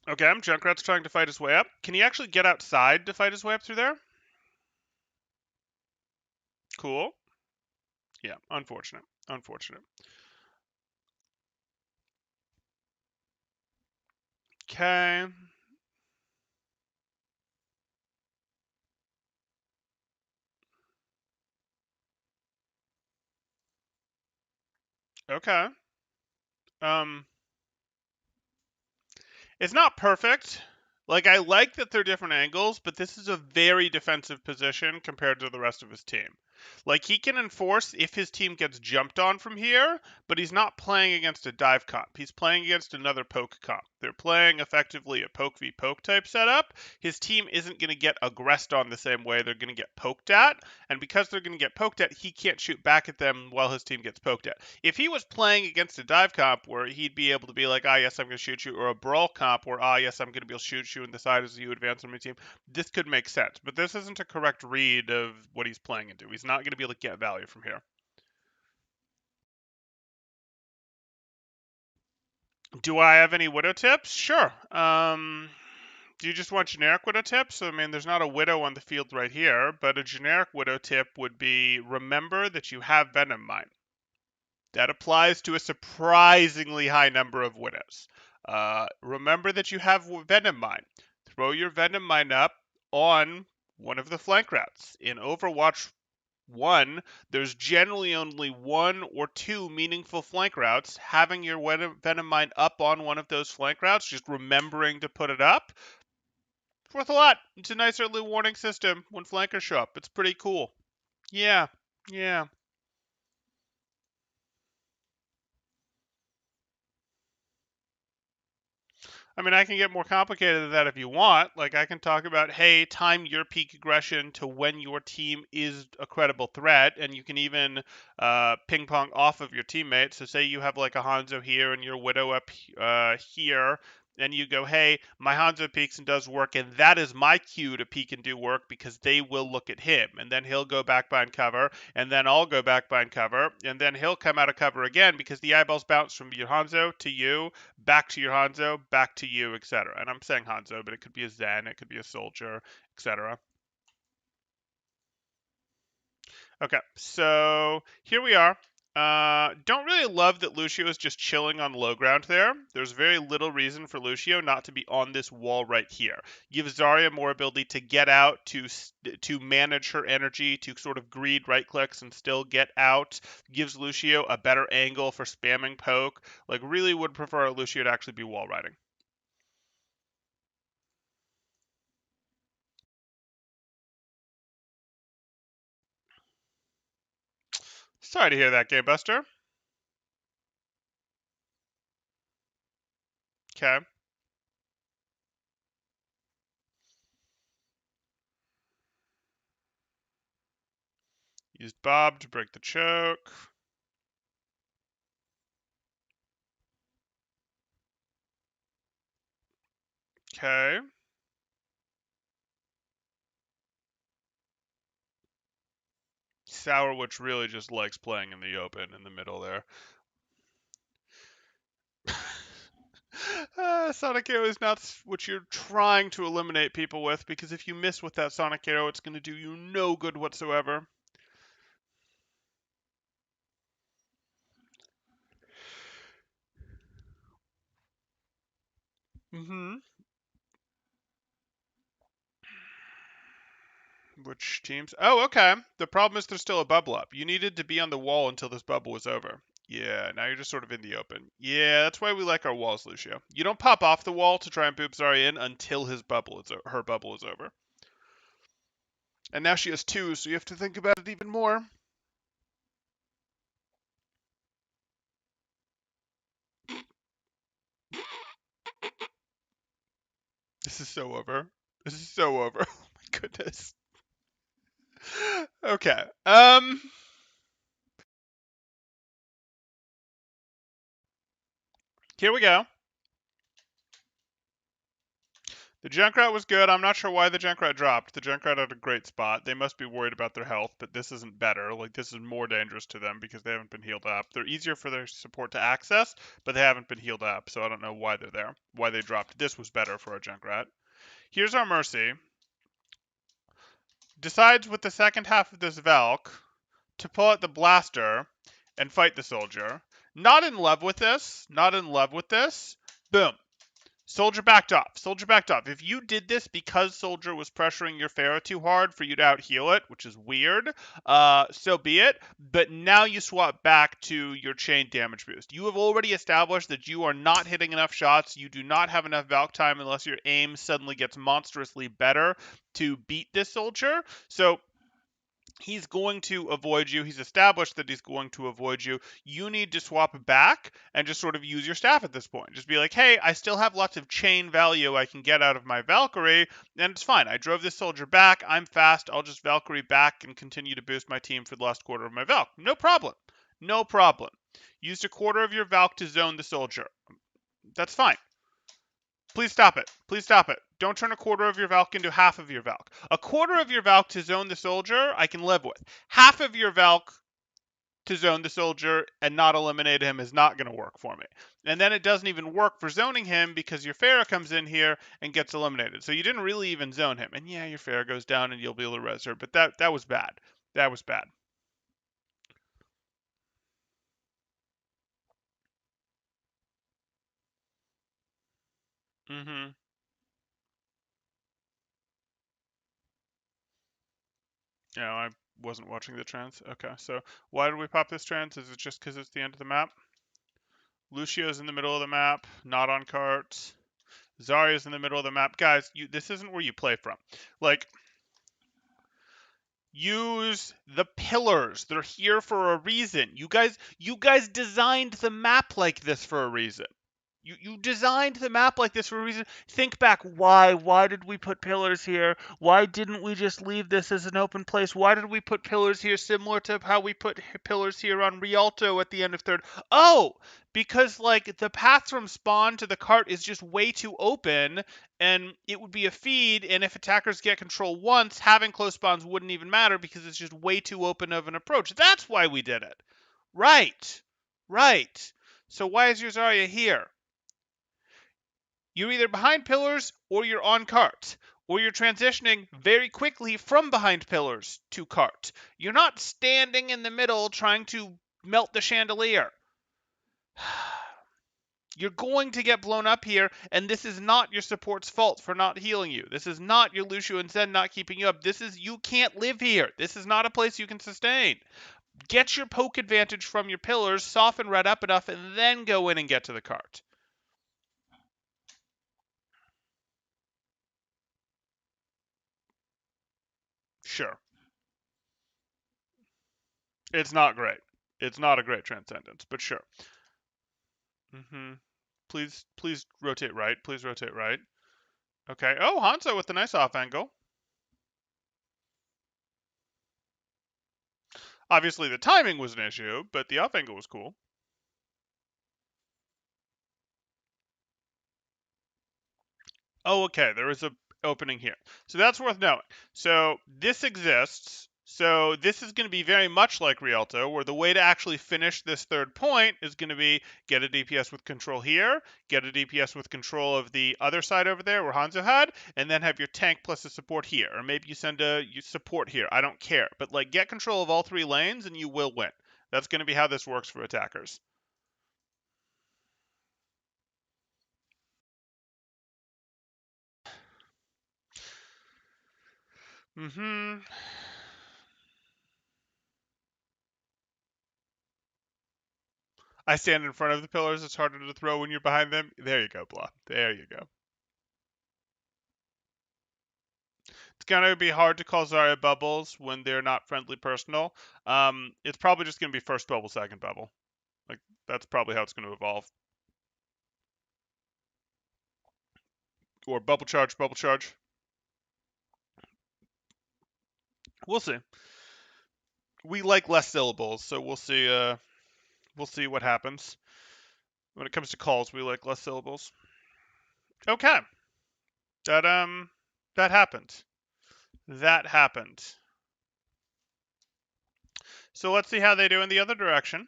Okay, Junkrat's trying to fight his way up. Can he actually get outside to fight his way up through there? Cool. Yeah, unfortunate. Unfortunate. Okay. Okay. Um, it's not perfect. Like I like that they're different angles, but this is a very defensive position compared to the rest of his team. Like he can enforce if his team gets jumped on from here, but he's not playing against a dive comp. He's playing against another poke comp. They're playing effectively a poke v poke type setup. His team isn't going to get aggressed on the same way. They're going to get poked at, and because they're going to get poked at, he can't shoot back at them while his team gets poked at. If he was playing against a dive comp where he'd be able to be like, ah, yes, I'm going to shoot you, or a brawl comp where, ah, yes, I'm going to be able to shoot you in the side as you advance on my team, this could make sense. But this isn't a correct read of what he's playing into. He's not going to be able to get value from here. Do I have any Widow tips? Sure. Do you just want generic Widow tips? I mean, there's not a Widow on the field right here, but a generic Widow tip would be remember that you have Venom Mine. That applies to a surprisingly high number of Widows. Remember that you have Venom Mine. Throw your Venom Mine up on one of the flank routes. In Overwatch 1, there's generally only one or two meaningful flank routes. Having your Venom Mine up on one of those flank routes, just remembering to put it up, it's worth a lot. It's a nice early warning system when flankers show up. It's pretty cool. Yeah, yeah. I mean, I can get more complicated than that if you want. Like, I can talk about, hey, time your peak aggression to when your team is a credible threat, and you can even ping pong off of your teammates. So, say you have like a Hanzo here and your Widow up here, and you go, hey, my Hanzo peeks and does work, and that is my cue to peek and do work because they will look at him, and then he'll go back behind cover, and then I'll go back behind cover, and then he'll come out of cover again because the eyeballs bounce from your Hanzo to you, back to your Hanzo, back to you, etc. And I'm saying Hanzo, but it could be a Zen, it could be a soldier, etc. Okay, so here we are. Don't really love that Lucio is just chilling on low ground there. There's very little reason for Lucio not to be on this wall right here. Give Zarya more ability to get out, to manage her energy, to sort of greed right clicks and still get out. Gives Lucio a better angle for spamming poke. Like, really would prefer Lucio to actually be wall riding. Sorry to hear that, Game Buster. Okay. Used Bob to break the choke. Okay. Sourwitch really just likes playing in the open in the middle there. Sonic Arrow is not what you're trying to eliminate people with, because if you miss with that Sonic Arrow, it's going to do you no good whatsoever. Mm-hmm. Which teams? Oh, okay. The problem is there's still a bubble up. You needed to be on the wall until this bubble was over. Yeah, now you're just sort of in the open. Yeah, that's why we like our walls, Lucio. You don't pop off the wall to try and boop Zarya in until her bubble is over. And now she has two, so you have to think about it even more. This is so over. This is so over. Oh my goodness. Okay. Here we go. The Junkrat was good. I'm not sure why the Junkrat dropped. The Junkrat had a great spot. They must be worried about their health, but this isn't better. Like, this is more dangerous to them because they haven't been healed up. They're easier for their support to access, but they haven't been healed up, so I don't know why they're there. Why they dropped. This was better for our Junkrat. Here's our Mercy. Decides with the second half of this Valk to pull out the blaster and fight the soldier. Not in love with this. Not in love with this. Boom. Soldier backed off. Soldier backed off. If you did this because Soldier was pressuring your Pharaoh too hard for you to out heal it, which is weird, so be it. But now you swap back to your chain damage boost. You have already established that you are not hitting enough shots. You do not have enough Valk time unless your aim suddenly gets monstrously better to beat this Soldier. So he's going to avoid you. He's established that he's going to avoid you. You need to swap back and just sort of use your staff at this point. Just be like, hey, I still have lots of chain value I can get out of my Valkyrie, and it's fine. I drove this soldier back. I'm fast. I'll just Valkyrie back and continue to boost my team for the last quarter of my Valk. No problem. No problem. Used a quarter of your Valk to zone the soldier. That's fine. Please stop it. Please stop it. Don't turn a quarter of your Valk into half of your Valk. A quarter of your Valk to zone the soldier, I can live with. Half of your Valk to zone the soldier and not eliminate him is not going to work for me. And then it doesn't even work for zoning him because your Pharah comes in here and gets eliminated. So you didn't really even zone him. And yeah, your Pharah goes down and you'll be able to res her, but that was bad. That was bad. Mm-hmm. Yeah, I wasn't watching the trans. Okay, so why did we pop this trans? Is it just because it's the end of the map? Lucio's in the middle of the map, not on carts. Zarya's in the middle of the map. Guys, this isn't where you play from. Like, use the pillars. They're here for a reason. You guys designed the map like this for a reason. You designed the map like this for a reason. Think back. Why did we put pillars here? Why didn't we just leave this as an open place? Why did we put pillars here similar to how we put pillars here on Rialto at the end of third? Oh, because like the path from spawn to the cart is just way too open, and it would be a feed, and if attackers get control once, having close spawns wouldn't even matter because it's just way too open of an approach. That's why we did it. Right. Right. So why is your Zarya here? You're either behind pillars or you're on cart, or you're transitioning very quickly from behind pillars to cart. You're not standing in the middle trying to melt the chandelier. You're going to get blown up here, and this is not your support's fault for not healing you. This is not your Lucio and Zen not keeping you up. This is you can't live here. This is not a place you can sustain. Get your poke advantage from your pillars, soften red up enough, and then go in and get to the cart. Sure. It's not great. It's not a great transcendence, but sure. Please rotate right. Please rotate right. Okay. Oh, Hanzo with the nice off angle. Obviously, the timing was an issue, but the off angle was cool. Oh, okay. There is a opening here. So that's worth knowing. So this exists. So this is going to be very much like Rialto, where the way to actually finish this third point is going to be get a DPS with control here, get a DPS with control of the other side over there where Hanzo had, and then have your tank plus a support here. Or maybe you send a support here. I don't care. But like get control of all three lanes and you will win. That's going to be how this works for attackers. Mm-hmm. I stand in front of the pillars. It's harder to throw when you're behind them. There you go, Blah. There you go. It's gonna be hard to call Zarya bubbles when they're not friendly personal. It's probably just gonna be first bubble, second bubble. Like that's probably how it's gonna evolve. Or bubble charge, bubble charge. We'll see. We like less syllables, so we'll see. We'll see what happens when it comes to calls. We like less syllables. Okay, that that happened. That happened. So let's see how they do in the other direction.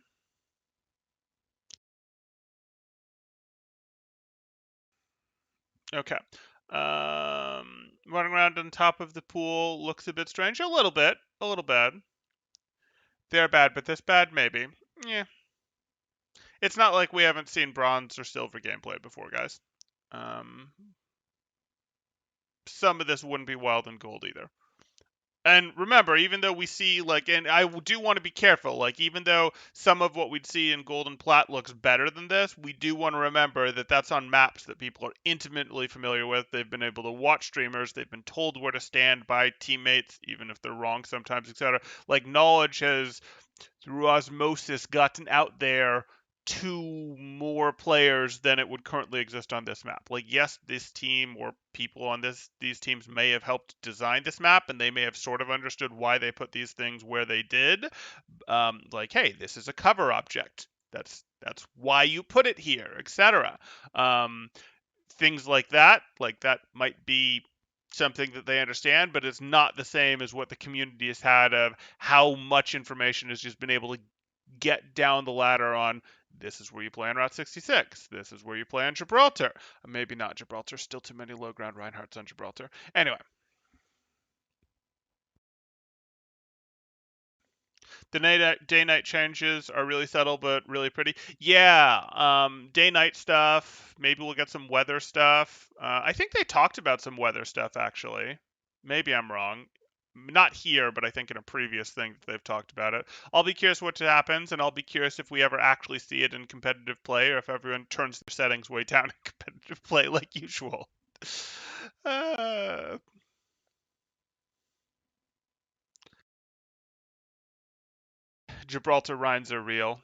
Okay. Running around on top of the pool looks a bit strange. A little bit. A little bad. They're bad, but this bad, maybe. Yeah. It's not like we haven't seen bronze or silver gameplay before, guys. Um, some of this wouldn't be wild and gold either. And remember, even though we see like, and I do want to be careful, like even though some of what we'd see in Gold and Plat looks better than this, we do want to remember that that's on maps that people are intimately familiar with. They've been able to watch streamers, they've been told where to stand by teammates, even if they're wrong sometimes, etc. Like knowledge has through osmosis gotten out there to more players than it would currently exist on this map. Like yes, this team or people on these teams may have helped design this map and they may have sort of understood why they put these things where they did. Like hey, this is a cover object. That's why you put it here, etc. Um, things like that might be something that they understand, but it's not the same as what the community has had of how much information has just been able to get down the ladder on this is where you play on Route 66. This is where you play on Gibraltar. Maybe not Gibraltar. Still too many low ground Reinhardts on Gibraltar. Anyway, the day night changes are really subtle but really pretty. Yeah, day night stuff. Maybe we'll get some weather stuff. I think they talked about some weather stuff actually. Maybe I'm wrong. Not here, but I think in a previous thing that they've talked about it. I'll be curious what happens, and I'll be curious if we ever actually see it in competitive play, or if everyone turns their settings way down in competitive play like usual. Uh, Gibraltar Rhines are real.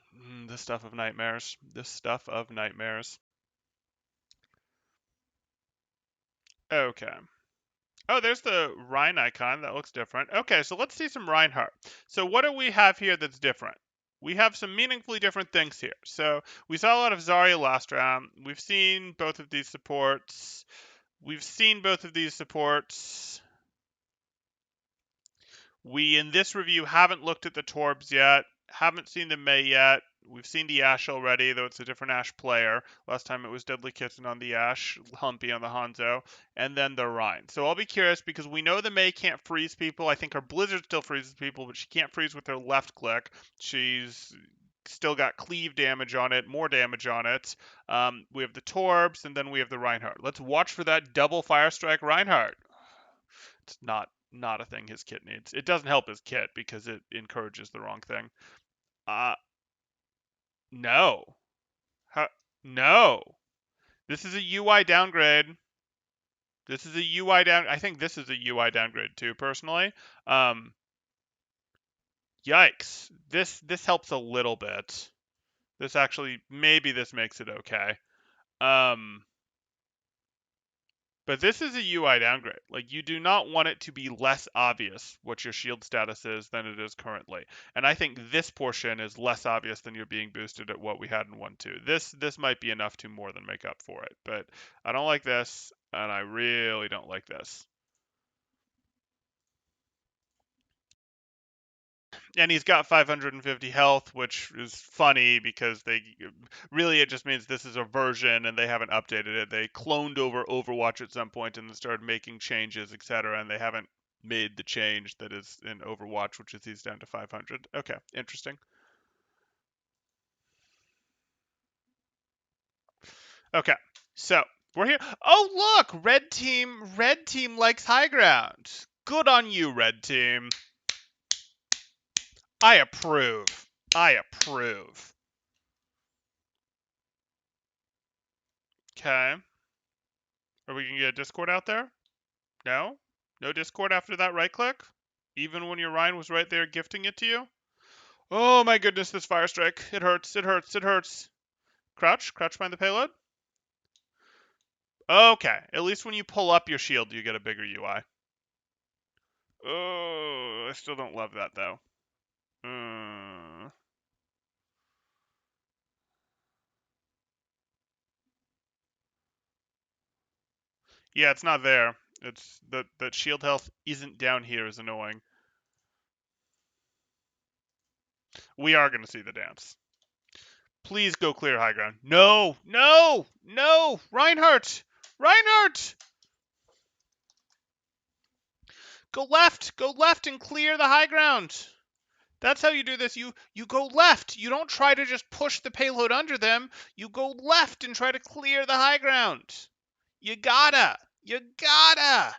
The stuff of nightmares. The stuff of nightmares. Okay. Oh, there's the Rhine icon. That looks different. Okay, so let's see some Reinhardt. So what do we have here that's different? We have some meaningfully different things here. So we saw a lot of Zarya last round. We've seen both of these supports. We've seen both of these supports. We, in this review, haven't looked at the Torbs yet, haven't seen the Mei yet. We've seen the Ashe already, though it's a different Ashe player. Last time it was Deadly Kitten on the Ashe, Humpy on the Hanzo, and then the Rhine. So I'll be curious because we know the Mei can't freeze people. I think her Blizzard still freezes people, but she can't freeze with her left click. She's still got cleave damage on it, more damage on it. We have the Torbs, and then we have the Reinhardt. Let's watch for that double Fire Strike Reinhardt. It's not a thing his kit needs. It doesn't help his kit because it encourages the wrong thing. Uh no. How, no. This is a UI downgrade. This is a UI down. I think this is a UI downgrade too, personally. Um, yikes. This helps a little bit. This actually maybe this makes it okay. Um, But this is a UI downgrade. Like, you do not want it to be less obvious what your shield status is than it is currently. And I think this portion is less obvious than you're being boosted at what we had in 1-2. This might be enough to more than make up for it. But I don't like this, and I really don't like this. And he's got 550 health, which is funny because they really it just means this is a version and they haven't updated it. They cloned over Overwatch at some point and then started making changes, etc. And they haven't made the change that is in Overwatch, which is he's down to 500. Okay, interesting. Okay, so we're here. Oh look, red team likes high ground. Good on you, red team. I approve. I approve. Okay. Are we gonna get a Discord out there? No? No Discord after that right click? Even when your Ryan was right there gifting it to you? Oh my goodness, this fire strike. It hurts, it hurts, it hurts. Crouch, crouch behind the payload. Okay, at least when you pull up your shield, you get a bigger UI. Oh, I still don't love that though. Mm. Yeah, it's not there. It's that shield health isn't down here is annoying. We are gonna see the dance. Please go clear high ground. No, no, no, Reinhardt, Reinhardt. Go left and clear the high ground. That's how you do this. You go left. You don't try to just push the payload under them. You go left and try to clear the high ground. You gotta. You gotta.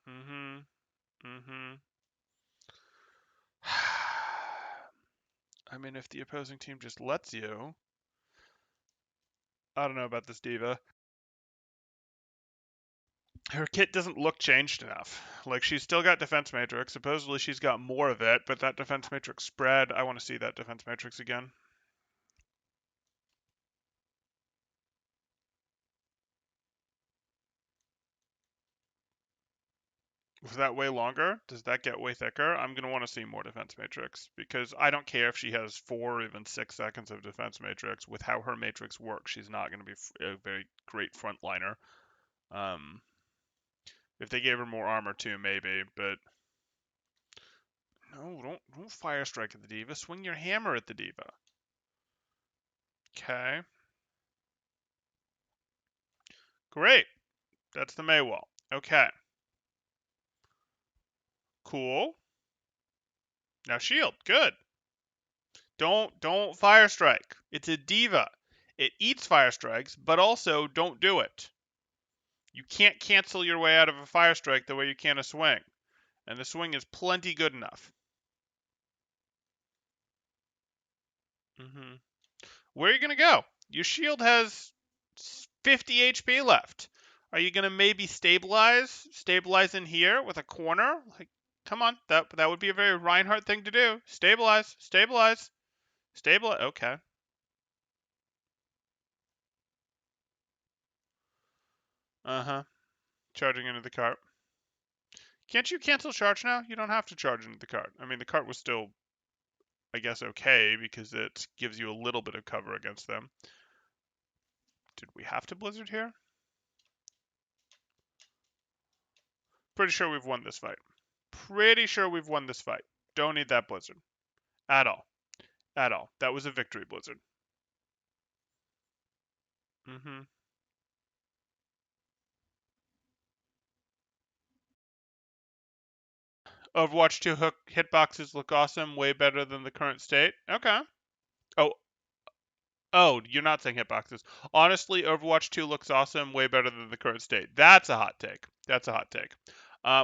Mhm. Mhm. I mean, if the opposing team just lets you, I don't know about this diva. Her kit doesn't look changed enough. Like, she's still got defense matrix. Supposedly she's got more of it, but that defense matrix spread, I want to see that defense matrix again. Was that way longer? Does that get way thicker? I'm going to want to see more defense matrix because I don't care if she has 4 or even 6 seconds of defense matrix. With how her matrix works, she's not going to be a very great frontliner. Um, if they gave her more armor too, maybe, but no, don't fire strike at the diva. Swing your hammer at the diva. Okay, great. That's the Mei wall. Okay, cool. Now shield. Good. Don't fire strike. It's a diva. It eats fire strikes, but also don't do it. You can't cancel your way out of a fire strike the way you can a swing. And the swing is plenty good enough. Where are you going to go? Your shield has 50 HP left. Are you going to maybe stabilize? Stabilize in here with a corner? Like, Come on. That would be a very Reinhardt thing to do. Stabilize. Stabilize. Stabilize. Okay. Uh-huh. Charging into the cart. Can't you cancel charge now? You don't have to charge into the cart. I mean, the cart was still, I guess, okay because it gives you a little bit of cover against them. Did we have to Blizzard here? Pretty sure we've won this fight. Pretty sure we've won this fight. Don't need that Blizzard. At all. At all. That was a victory Blizzard. Mm-hmm. Overwatch 2 hook hitboxes look awesome, way better than the current state. Okay. Oh, oh, you're not saying hitboxes. Honestly, Overwatch 2 looks awesome, way better than the current state. That's a hot take. That's a hot take.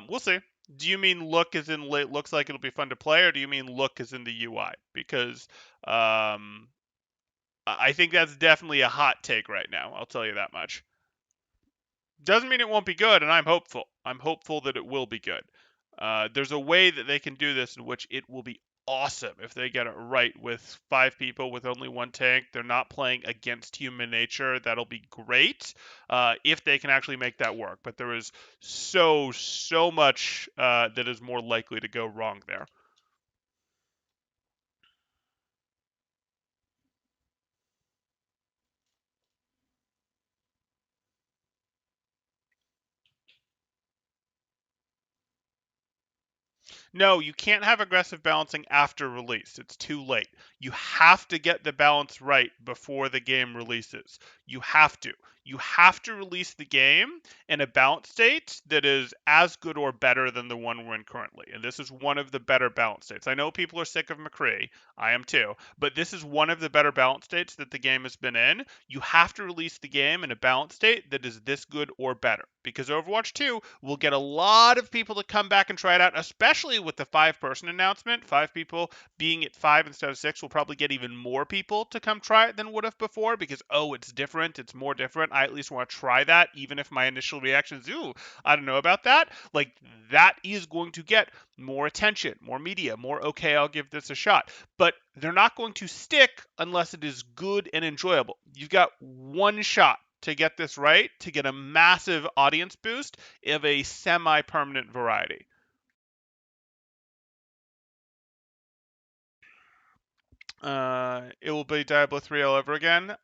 We'll see. Do you mean look as in looks like it'll be fun to play, or do you mean look as in the UI? Because I think that's definitely a hot take right now. I'll tell you that much. Doesn't mean it won't be good, and I'm hopeful. I'm hopeful that it will be good. There's a way that they can do this in which it will be awesome if they get it right with 5 people with only one tank. They're not playing against human nature. That'll be great if they can actually make that work. But there is so much that is more likely to go wrong there. No, you can't have aggressive balancing after release. It's too late. You have to get the balance right before the game releases. You have to. You have to release the game in a balance state that is as good or better than the one we're in currently. And this is one of the better balance states. I know people are sick of McCree. I am too. But this is one of the better balance states that the game has been in. You have to release the game in a balance state that is this good or better. Because Overwatch 2 will get a lot of people to come back and try it out, especially with the 5-person announcement. 5 people being at 5 instead of 6 will probably get even more people to come try it than would have before because, oh, it's different. It's more different. I at least want to try that, even if my initial reaction is, ooh, I don't know about that. Like, that is going to get more attention, more media, more, okay, I'll give this a shot. But they're not going to stick unless it is good and enjoyable. You've got one shot to get this right, to get a massive audience boost of a semi-permanent variety. It will be Diablo 3 all over again.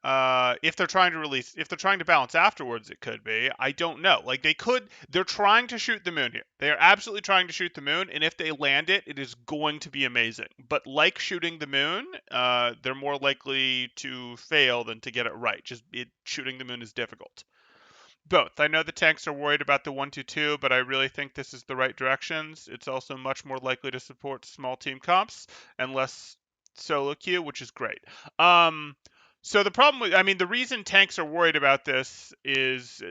If they're trying to release, if they're trying to balance afterwards, it could be. I don't know. Like they're trying to shoot the moon here. They are absolutely trying to shoot the moon, and if they land it, it is going to be amazing. But like shooting the moon, they're more likely to fail than to get it right. Shooting the moon is difficult. Both. I know the tanks are worried about the 1-2-2, but I really think this is the right directions. It's also much more likely to support small team comps and less solo queue, which is great. So the problem with, I mean, the reason tanks are worried about this is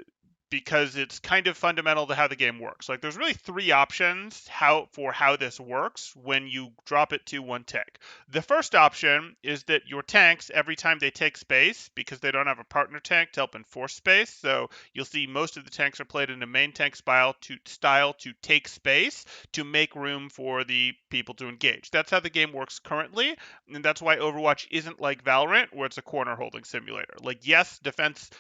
because it's kind of fundamental to how the game works. Like there's really 3 options how this works when you drop it to one tank. The first option is that your tanks, every time they take space, because they don't have a partner tank to help enforce space, so you'll see most of the tanks are played in a main tank style to take space to make room for the people to engage. That's how the game works currently, and that's why Overwatch isn't like Valorant, where it's a corner holding simulator. Like yes, defense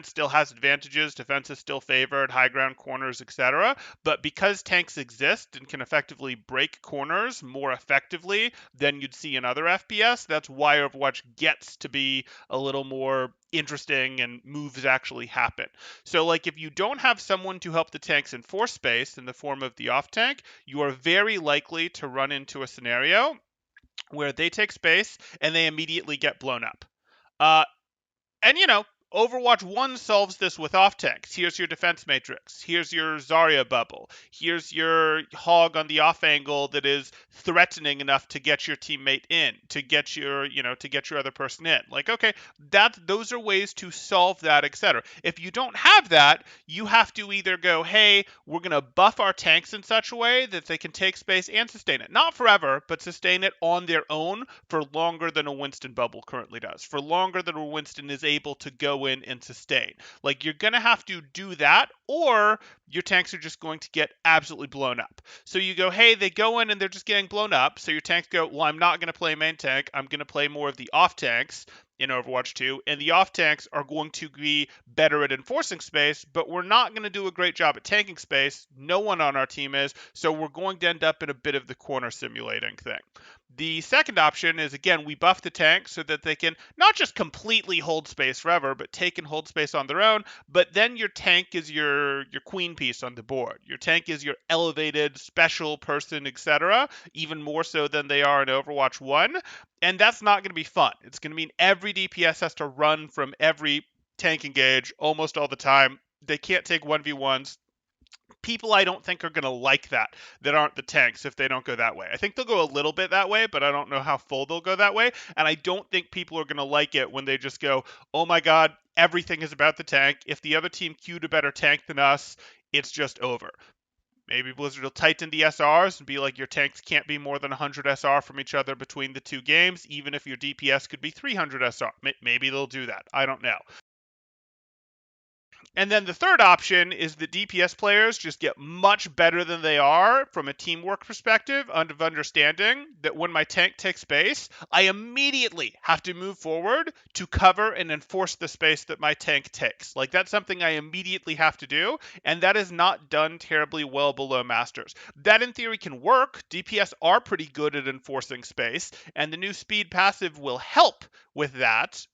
still has advantages. Defense is still favored, high ground corners, etc. But because tanks exist and can effectively break corners more effectively than you'd see in other FPS, that's why Overwatch gets to be a little more interesting and moves actually happen. So like if you don't have someone to help the tanks enforce space in the form of the off tank, you are very likely to run into a scenario where they take space and they immediately get blown up. Uh, and Overwatch 1 solves this with off tanks. Here's your defense matrix. Here's your Zarya bubble. Here's your hog on the off angle that is threatening enough to get your teammate in, to get your other person in. Like, okay, those are ways to solve that, etc. If you don't have that, you have to either go, hey, we're going to buff our tanks in such a way that they can take space and sustain it. Not forever, but sustain it on their own for longer than a Winston bubble currently does. For longer than a Winston is able to go go in and sustain. Like you're going to have to do that, or your tanks are just going to get absolutely blown up. So you go, hey, they go in and they're just getting blown up. So your tanks go, well, I'm not going to play main tank. I'm going to play more of the off tanks in Overwatch 2, and the off tanks are going to be better at enforcing space, but we're not going to do a great job at tanking space. No one on our team is, so we're going to end up in a bit of the corner simulating thing. The second option is, again, we buff the tank so that they can not just completely hold space forever, but take and hold space on their own. But then your tank is your queen piece on the board. Your tank is your elevated special person, etc., even more so than they are in Overwatch 1. And that's not going to be fun. It's going to mean every DPS has to run from every tank engage almost all the time. They can't take 1v1s. People I don't think are going to like that aren't the tanks if they don't go that way. I think they'll go a little bit that way, but I don't know how full they'll go that way. And I don't think people are going to like it when they just go, oh my god, everything is about the tank. If the other team queued a better tank than us, it's just over. Maybe Blizzard will tighten the SRs and be like, your tanks can't be more than 100 SR from each other between the two games, even if your DPS could be 300 SR. Maybe they'll do that. I don't know. And then the third option is that DPS players just get much better than they are from a teamwork perspective, of understanding that when my tank takes space, I immediately have to move forward to cover and enforce the space that my tank takes. Like that's something I immediately have to do, and that is not done terribly well below Masters. That in theory can work. DPS are pretty good at enforcing space, and the new speed passive will help with that.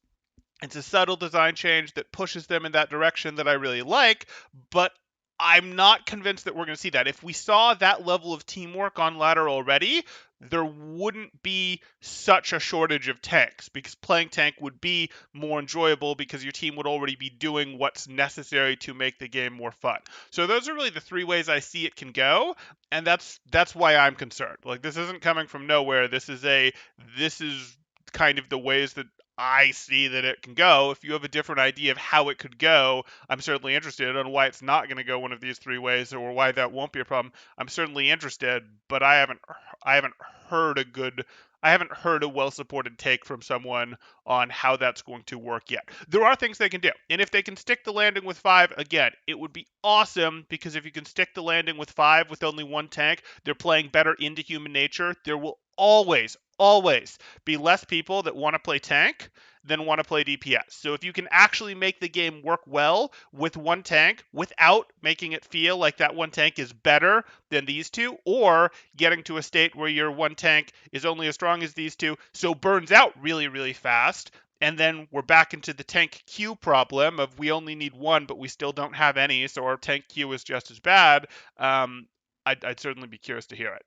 It's a subtle design change that pushes them in that direction that I really like, but I'm not convinced that we're going to see that. If we saw that level of teamwork on ladder already, there wouldn't be such a shortage of tanks because playing tank would be more enjoyable because your team would already be doing what's necessary to make the game more fun. So those are really the three ways I see it can go, and that's why I'm concerned. Like this isn't coming from nowhere. This is kind of the ways that I see that it can go. If you have a different idea of how it could go, I'm certainly interested. On why it's not going to go one of these three ways or why that won't be a problem. I'm certainly interested, but I haven't heard a good I haven't heard a well-supported take from someone on how that's going to work yet. There are things they can do. And if they can stick the landing with 5, again, it would be awesome because if you can stick the landing with 5 with only one tank, they're playing better into human nature. There will always be less people that want to play tank than want to play DPS. So if you can actually make the game work well with one tank without making it feel like that one tank is better than these two, or getting to a state where your one tank is only as strong as these two, so burns out really, really fast, and then we're back into the tank queue problem of we only need one, but we still don't have any, so our tank queue is just as bad. I'd certainly be curious to hear it.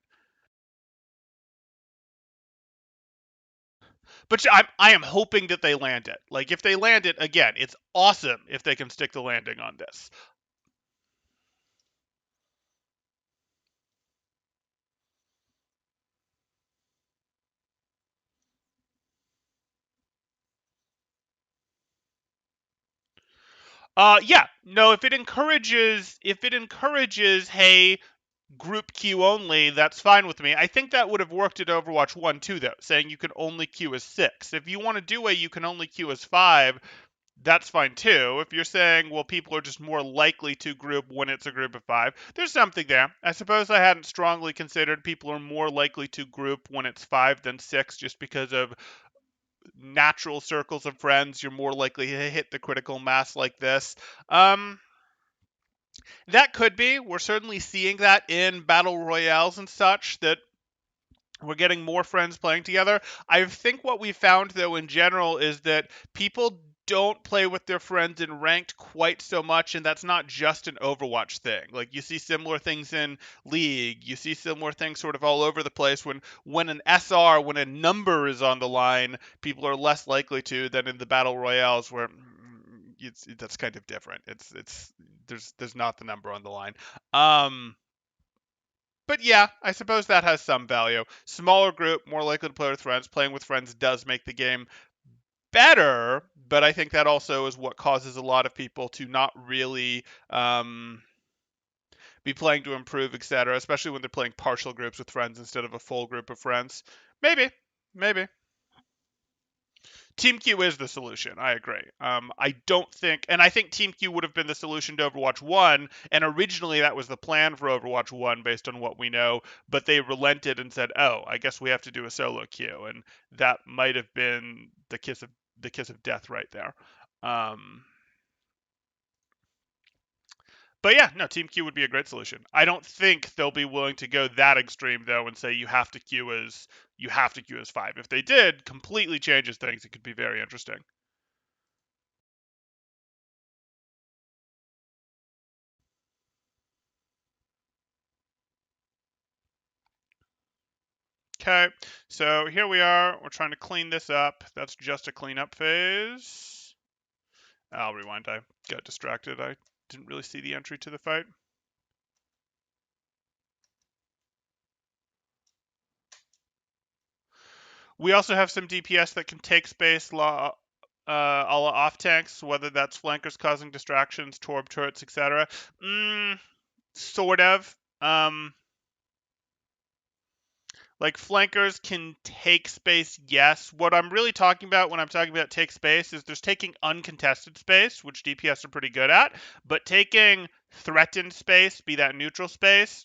But I am hoping that they land it. Like if they land it again, it's awesome if they can stick the landing on this. Yeah, no, if it encourages, hey, group queue only, that's fine with me. I think that would have worked at Overwatch 1 too, though, saying you can only queue as 6. If you want to do a you can only queue as 5, that's fine too. If you're saying, well, people are just more likely to group when it's a group of 5, there's something there. I suppose I hadn't strongly considered people are more likely to group when it's 5 than 6 just because of natural circles of friends. You're more likely to hit the critical mass like this. Um, that could be. We're certainly seeing that in battle royales and such, that we're getting more friends playing together. I think what we found, though, in general, is that people don't play with their friends in ranked quite so much, and that's not just an Overwatch thing. Like you see similar things in League, you see similar things sort of all over the place. When an SR, when a number is on the line, people are less likely to than in the battle royales where that's kind of different. It's there's not the number on the line. Um, but yeah, I suppose that has some value. Smaller group, more likely to play with friends. Playing with friends does make the game better, but I think that also is what causes a lot of people to not really be playing to improve, etc. Especially when they're playing partial groups with friends instead of a full group of friends. Maybe, maybe. Team Q is the solution. I agree. I don't think, and I think Team Q would have been the solution to Overwatch 1, and originally that was the plan for Overwatch 1 based on what we know, but they relented and said, "Oh, I guess we have to do a solo queue," and that might have been the kiss of death right there. Um, but yeah, no, Team Q would be a great solution. I don't think they'll be willing to go that extreme though and say you have to queue as 5. If they did, completely changes things. It could be very interesting. Okay, so here we are. We're trying to clean this up. That's just a cleanup phase. I'll rewind. I got distracted. I didn't really see the entry to the fight. We also have some DPS that can take space a la off tanks, whether that's flankers causing distractions, torb turrets, etc. Sort of. Like flankers can take space, yes. What I'm really talking about when I'm talking about take space is there's taking uncontested space, which DPS are pretty good at, but taking threatened space, be that neutral space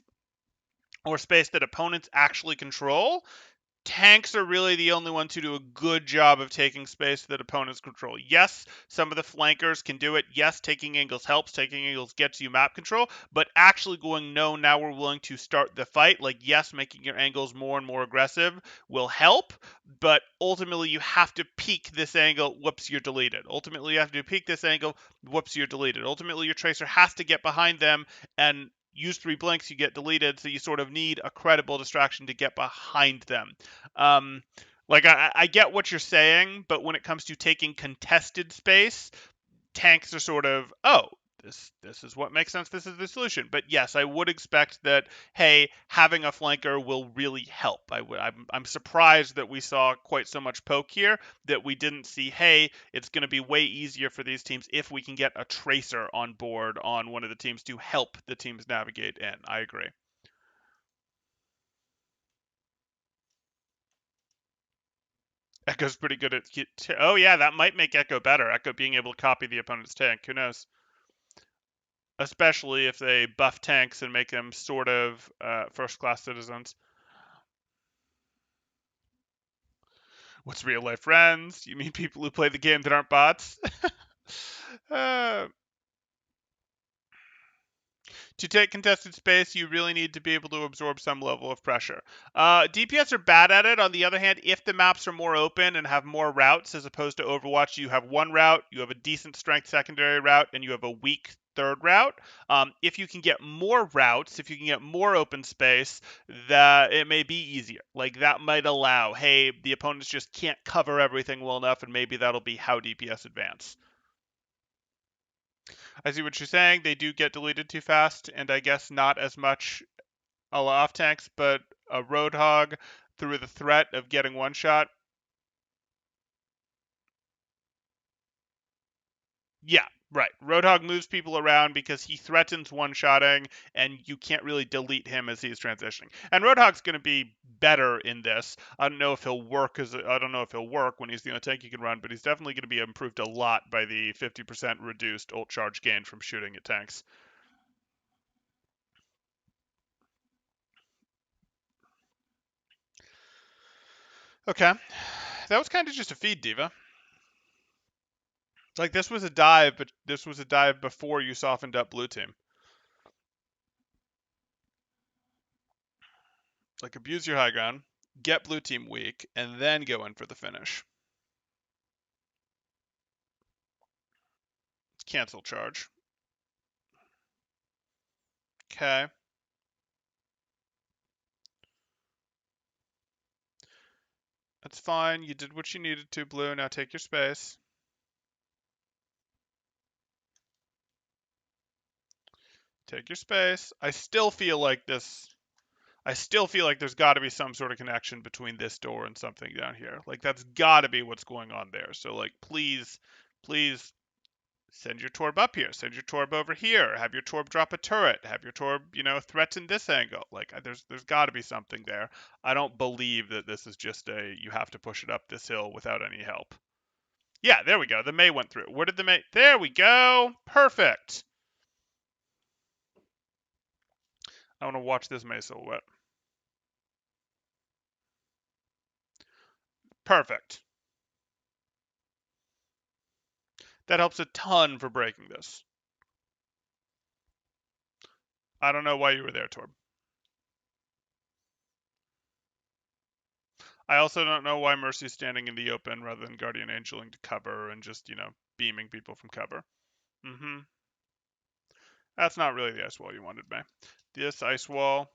or space that opponents actually control, tanks are really the only ones who do a good job of taking space that opponents control. Yes, some of the flankers can do it. Yes, taking angles helps. Taking angles gets you map control. But actually going, no, now we're willing to start the fight. Like, yes, making your angles more and more aggressive will help. But ultimately, you have to peak this angle. Whoops, you're deleted. Ultimately, you have to peak this angle. Whoops, you're deleted. Ultimately, your tracer has to get behind them and use 3 blinks, you get deleted, so you sort of need a credible distraction to get behind them. Um, like I get what you're saying, but when it comes to taking contested space, tanks are sort of this is what makes sense. This is the solution. But yes, I would expect that. Hey, having a flanker will really help. I'm surprised that we saw quite so much poke here. That we didn't see. Hey, it's going to be way easier for these teams if we can get a tracer on board on one of the teams to help the teams navigate in. I agree. Echo's pretty good at. Oh yeah, that might make Echo better. Echo being able to copy the opponent's tank. Who knows? Especially if they buff tanks and make them sort of first-class citizens. What's real life friends? You mean people who play the game that aren't bots? uh, To take contested space, you really need to be able to absorb some level of pressure. DPS are bad at it. On the other hand, if the maps are more open and have more routes, as opposed to Overwatch, you have one route, you have a decent strength secondary route, and you have a weak third route. If you can get more routes, if you can get more open space, that it may be easier. Like that might allow, hey, the opponents just can't cover everything well enough, and maybe that'll be how DPS advance. I see what you're saying. They do get deleted too fast, and I guess not as much a la off tanks, but a Roadhog through the threat of getting one shot. Yeah, right. Roadhog moves people around because he threatens one-shotting, and you can't really delete him as he's transitioning. And Roadhog's going to be better in this. I don't know if he'll work I don't know if he'll work when he's the only tank you can run, but he's definitely going to be improved a lot by the 50% reduced ult charge gain from shooting at tanks. Okay, that was kind of just a feed, Diva. Like this was a dive, but this was a dive before you softened up blue team. Like abuse your high ground, get blue team weak, and then go in for the finish. Cancel charge. Okay. That's fine. You did what you needed to, blue. Now take your space. Take your space. I still feel like there's got to be some sort of connection between this door and something down here. Like that's got to be what's going on there. So like please send your Torb up here. Send your Torb over here. Have your Torb drop a turret. Have your Torb, threaten this angle. Like there's got to be something there. I don't believe that this is just a you have to push it up this hill without any help. Yeah, there we go. The May went through. Where did the May? There we go. Perfect. I want to watch this May silhouette. Perfect. That helps a ton for breaking this. I don't know why you were there, Torb. I also don't know why Mercy's standing in the open rather than Guardian Angeling to cover and just, beaming people from cover. Mm-hmm. That's not really the ice wall you wanted, May. This ice wall,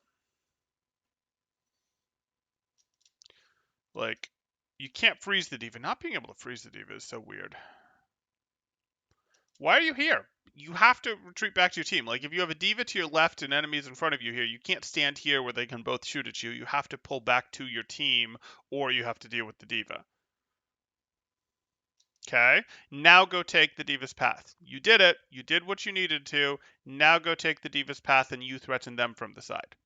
like, you can't freeze the diva. Not being able to freeze the diva is so weird. Why are you here? You have to retreat back to your team. Like, if you have a diva to your left and enemies in front of you here, you can't stand here where they can both shoot at you. You have to pull back to your team, or you have to deal with the diva. Okay? Now go take the diva's path. You did it. You did what you needed to. Now go take the diva's path and you threaten them from the side.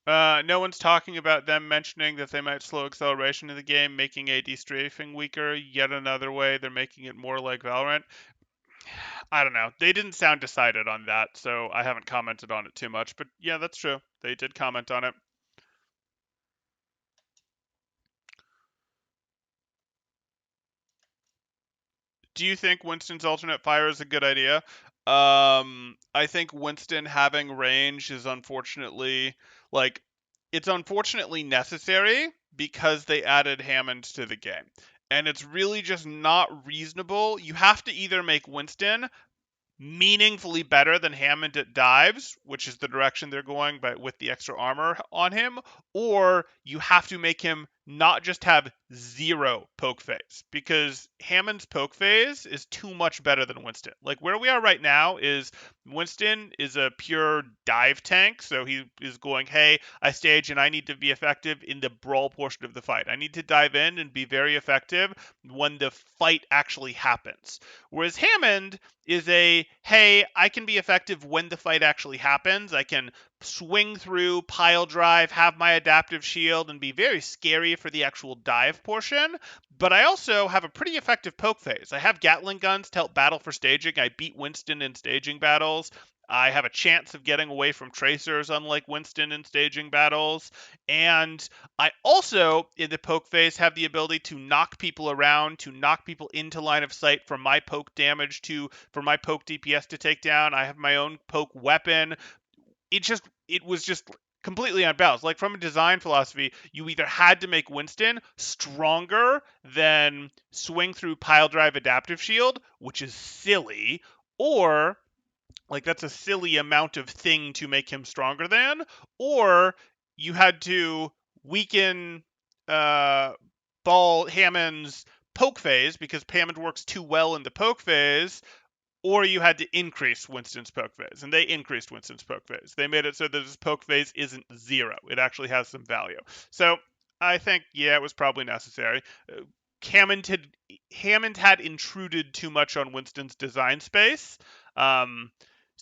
No one's talking about them mentioning that they might slow acceleration in the game, making AD strafing weaker. Yet another way they're making it more like Valorant. I don't know. They didn't sound decided on that, so I haven't commented on it too much. But yeah, that's true. They did comment on it. Do you think Winston's alternate fire is a good idea? I think Winston having range is like it's unfortunately necessary because they added Hammond to the game. And it's really just not reasonable. You have to either make Winston meaningfully better than Hammond at dives, which is the direction they're going, but with the extra armor on him, or you have to make him not just have zero poke phase, because Hammond's poke phase is too much better than Winston. Like where we are right now is Winston is a pure dive tank, so he is going, hey, I stage and I need to be effective in the brawl portion of the fight. I need to dive in and be very effective when the fight actually happens. Whereas Hammond is a hey, I can be effective when the fight actually happens. I can swing through, pile drive, have my adaptive shield, and be very scary for the actual dive portion. But I also have a pretty effective poke phase. I have Gatling guns to help battle for staging. I beat Winston in staging battles. I have a chance of getting away from tracers, unlike Winston in staging battles. And I also, in the poke phase, have the ability to knock people around, to knock people into line of sight for my poke damage for my poke DPS to take down. I have my own poke weapon. It was just completely unbalanced. Like from a design philosophy, you either had to make Winston stronger than swing through pile drive adaptive shield, which is silly, or like that's a silly amount of thing to make him stronger than, or you had to weaken uh, Ball Hammond's poke phase because Hammond works too well in the poke phase, or you had to increase Winston's poke phase, and they increased Winston's poke phase. They made it so that his poke phase isn't zero; it actually has some value. So I think yeah, it was probably necessary. Hammond had Hammond had intruded too much on Winston's design space. Um,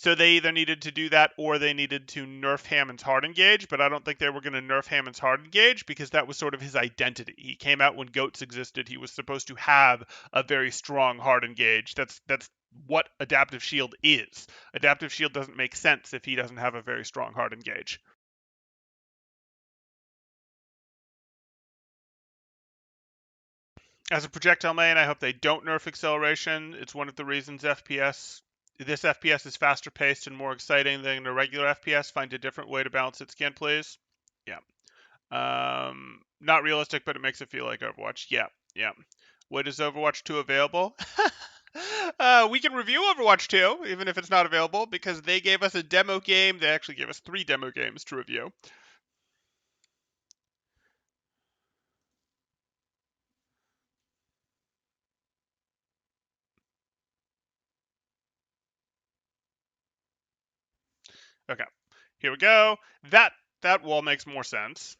so they either needed to do that or they needed to nerf Hammond's hard engage, but I don't think they were going to nerf Hammond's hard engage because that was sort of his identity. He came out when goats existed. He was supposed to have a very strong hard engage. That's what adaptive shield is. Adaptive shield doesn't make sense if he doesn't have a very strong hard engage. As a projectile main, I hope they don't nerf acceleration. It's one of the reasons this FPS is faster paced and more exciting than a regular FPS. Find a different way to balance its skin, please. Yeah. Not realistic, but it makes it feel like Overwatch. Yeah, yeah. When is Overwatch 2 available? We can review Overwatch 2, even if it's not available, because they gave us a demo game. They actually gave us 3 demo games to review. Okay, here we go. That wall makes more sense.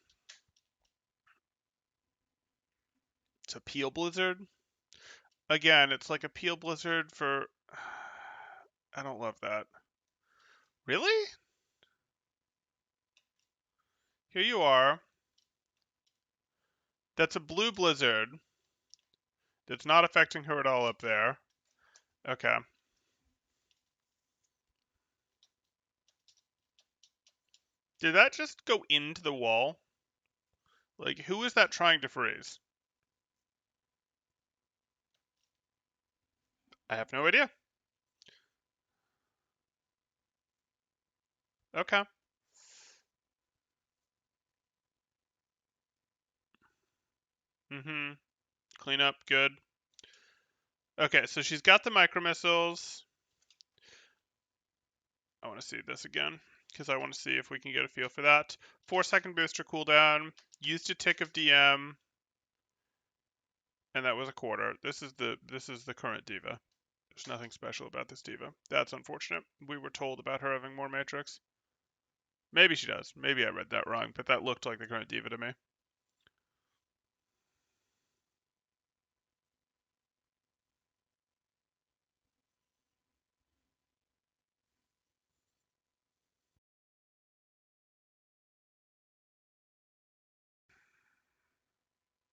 It's a Peel Blizzard. Again, it's like a Peel Blizzard for. I don't love that. Really? Here you are. That's a blue blizzard. That's not affecting her at all up there. Okay. Did that just go into the wall? Like, who is that trying to freeze? I have no idea. Okay. Mm-hmm. Clean up, good. Okay, so she's got the micro missiles. I want to see this again because I want to see if we can get a feel for that. 4-second booster cooldown. Used a tick of DM, and that was a quarter. This is the current diva. There's nothing special about this diva. That's unfortunate. We were told about her having more matrix. Maybe she does. Maybe I read that wrong, but that looked like the current diva to me.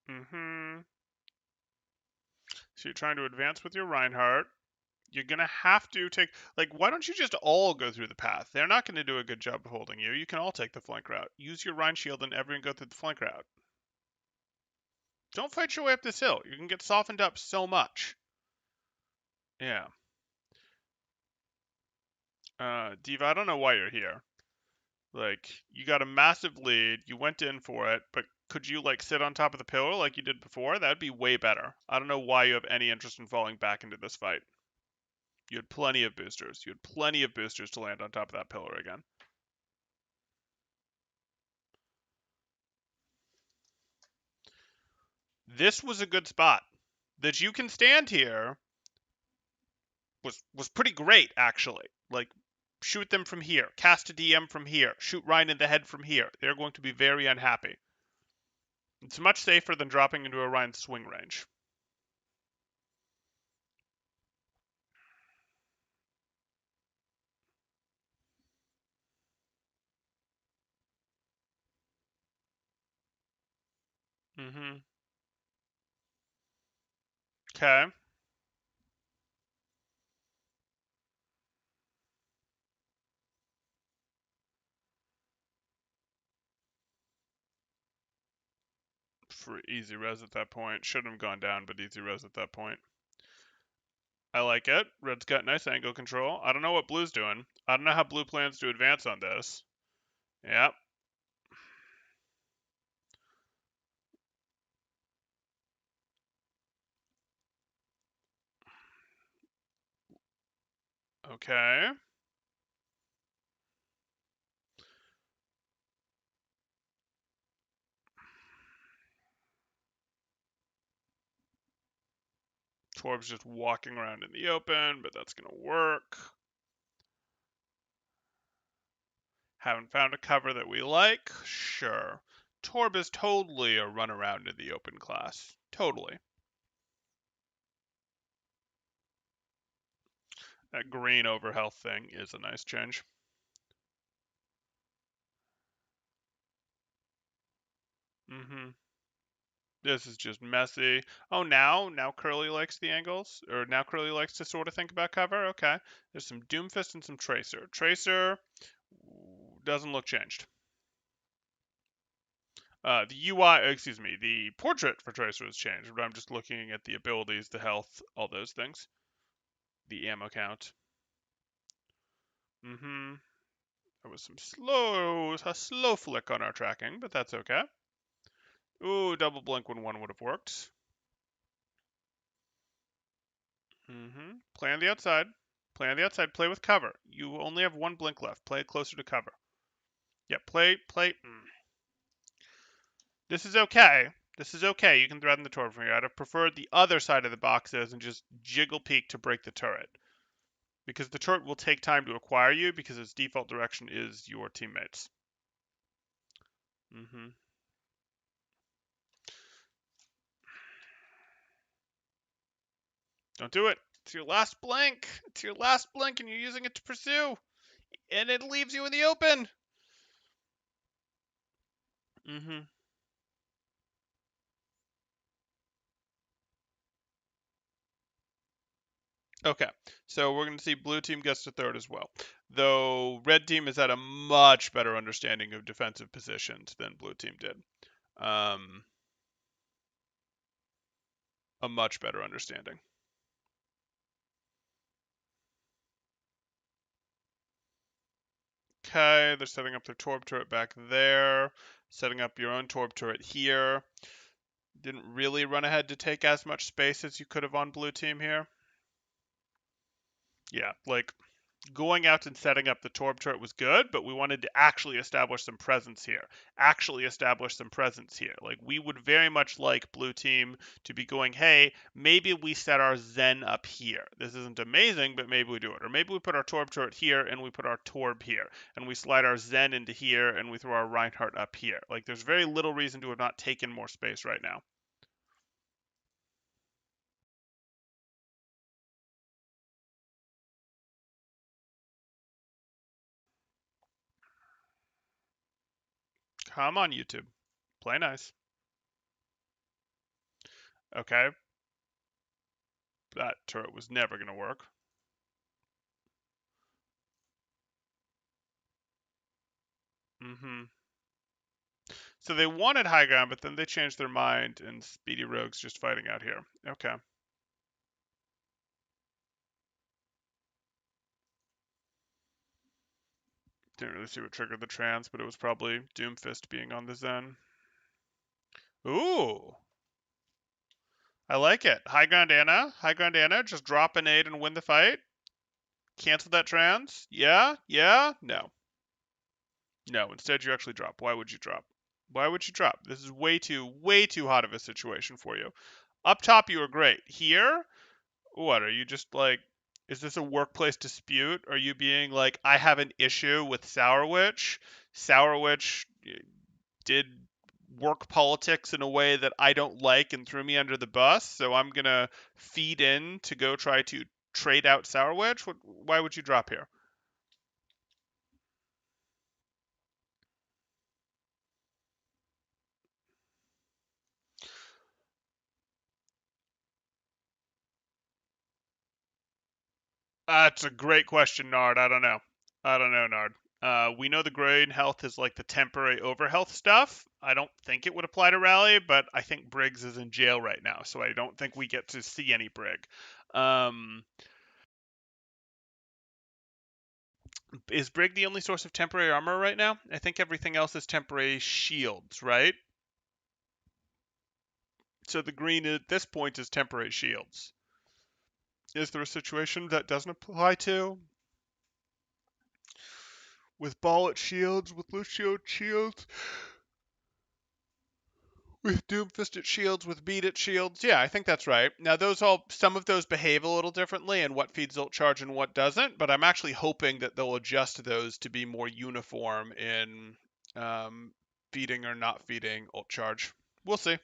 Mm-hmm. So you're trying to advance with your Reinhardt. You're gonna have to take, like, why don't you just all go through the path? They're not gonna do a good job of holding you. You can all take the flank route. Use your Rhine shield and everyone go through the flank route. Don't fight your way up this hill. You can get softened up so much. Yeah. Diva, I don't know why you're here. Like, you got a massive lead. You went in for it, but could you, like, sit on top of the pillar like you did before? That'd be way better. I don't know why you have any interest in falling back into this fight. You had plenty of boosters. You had plenty of boosters to land on top of that pillar again. This was a good spot. That you can stand here was pretty great, actually. Like, shoot them from here, cast a DM from here, shoot Ryan in the head from here. They're going to be very unhappy. It's much safer than dropping into a Ryan swing range. Mm-hmm. Okay. For easy res at that point. Shouldn't have gone down, but easy res at that point. I like it. Red's got nice angle control. I don't know what blue's doing. I don't know how blue plans to advance on this. Yep. Okay. Torb's just walking around in the open, but that's going to work. Haven't found a cover that we like? Sure. Torb is totally a run around in the open class. Totally. That green over health thing is a nice change. Mm-hmm. This is just messy. Oh, now Curly likes the angles? Or now Curly likes to sort of think about cover? Okay. There's some Doomfist and some Tracer. Tracer doesn't look changed. The UI, excuse me, the portrait for Tracer has changed, but I'm just looking at the abilities, the health, all those things. The ammo count. Mm-hmm. There was a slow flick on our tracking, but that's okay. Ooh, double blink when one would have worked. Mm-hmm. Play on the outside. Play on the outside. Play with cover. You only have one blink left. Play it closer to cover. Yeah, play. This is okay. This is okay. You can threaten the turret from here. I'd have preferred the other side of the boxes and just jiggle peek to break the turret. Because the turret will take time to acquire you because its default direction is your teammates. Mm-hmm. Don't do it. It's your last blink. It's your last blink and you're using it to pursue. And it leaves you in the open. Mm-hmm. Okay, so we're going to see blue team gets to third as well. Though red team has had a much better understanding of defensive positions than blue team did. Um, a much better understanding. Okay, they're setting up their torp turret back there, setting up your own torp turret here. Didn't really run ahead to take as much space as you could have on blue team here. Yeah, like going out and setting up the torp turret was good, but we wanted to actually establish some presence here. Like we would very much like blue team to be going, hey, maybe we set our Zen up here. This isn't amazing, but maybe we do it. Or maybe we put our torp turret here and we put our torb here. And we slide our Zen into here and we throw our Reinhardt up here. Like there's very little reason to have not taken more space right now. Come on, YouTube. Play nice. Okay. That turret was never going to work. Mm-hmm. So they wanted high ground, but then they changed their mind, and Speedy Rogue's just fighting out here. Okay. Didn't really see what triggered the trans, but it was probably Doomfist being on the Zen. Ooh. I like it. High ground Anna. High ground Anna. Just drop an aid and win the fight. Cancel that trans. Yeah? Yeah? No. No. Instead, you actually drop. Why would you drop? Why would you drop? This is way too hot of a situation for you. Up top, you were great. Here, what are you just like? Is this a workplace dispute? Are you being like, I have an issue with Sourwitch? Sourwitch did work politics in a way that I don't like and threw me under the bus, so I'm gonna feed in to go try to trade out Sourwitch? Why would you drop here? That's a great question, Nard. I don't know. I don't know, Nard. We know the grain health is like the temporary overhealth stuff. I don't think it would apply to Rally, but I think Briggs is in jail right now, so I don't think we get to see any Brig. Um, is Brig the only source of temporary armor right now? I think everything else is temporary shields, right? So the green at this point is temporary shields. Is there a situation that doesn't apply to? With ball at shields, with Lucio at shields? With Doomfist at shields, with beat at shields. Yeah, I think that's right. Now some of those behave a little differently and what feeds ult charge and what doesn't, but I'm actually hoping that they'll adjust those to be more uniform in feeding or not feeding ult charge. We'll see.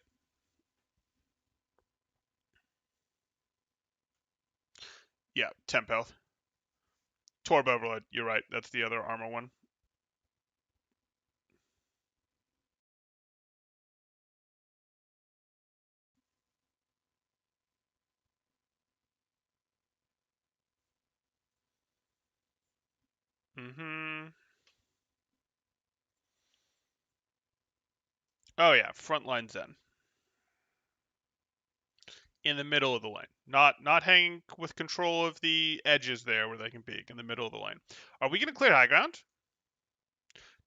Yeah, temp health. Torb overload. You're right. That's the other armor one. Mm-hmm. Oh yeah, frontline Zen. In the middle of the lane. Not hanging with control of the edges there where they can peek. In the middle of the lane. Are we gonna clear high ground?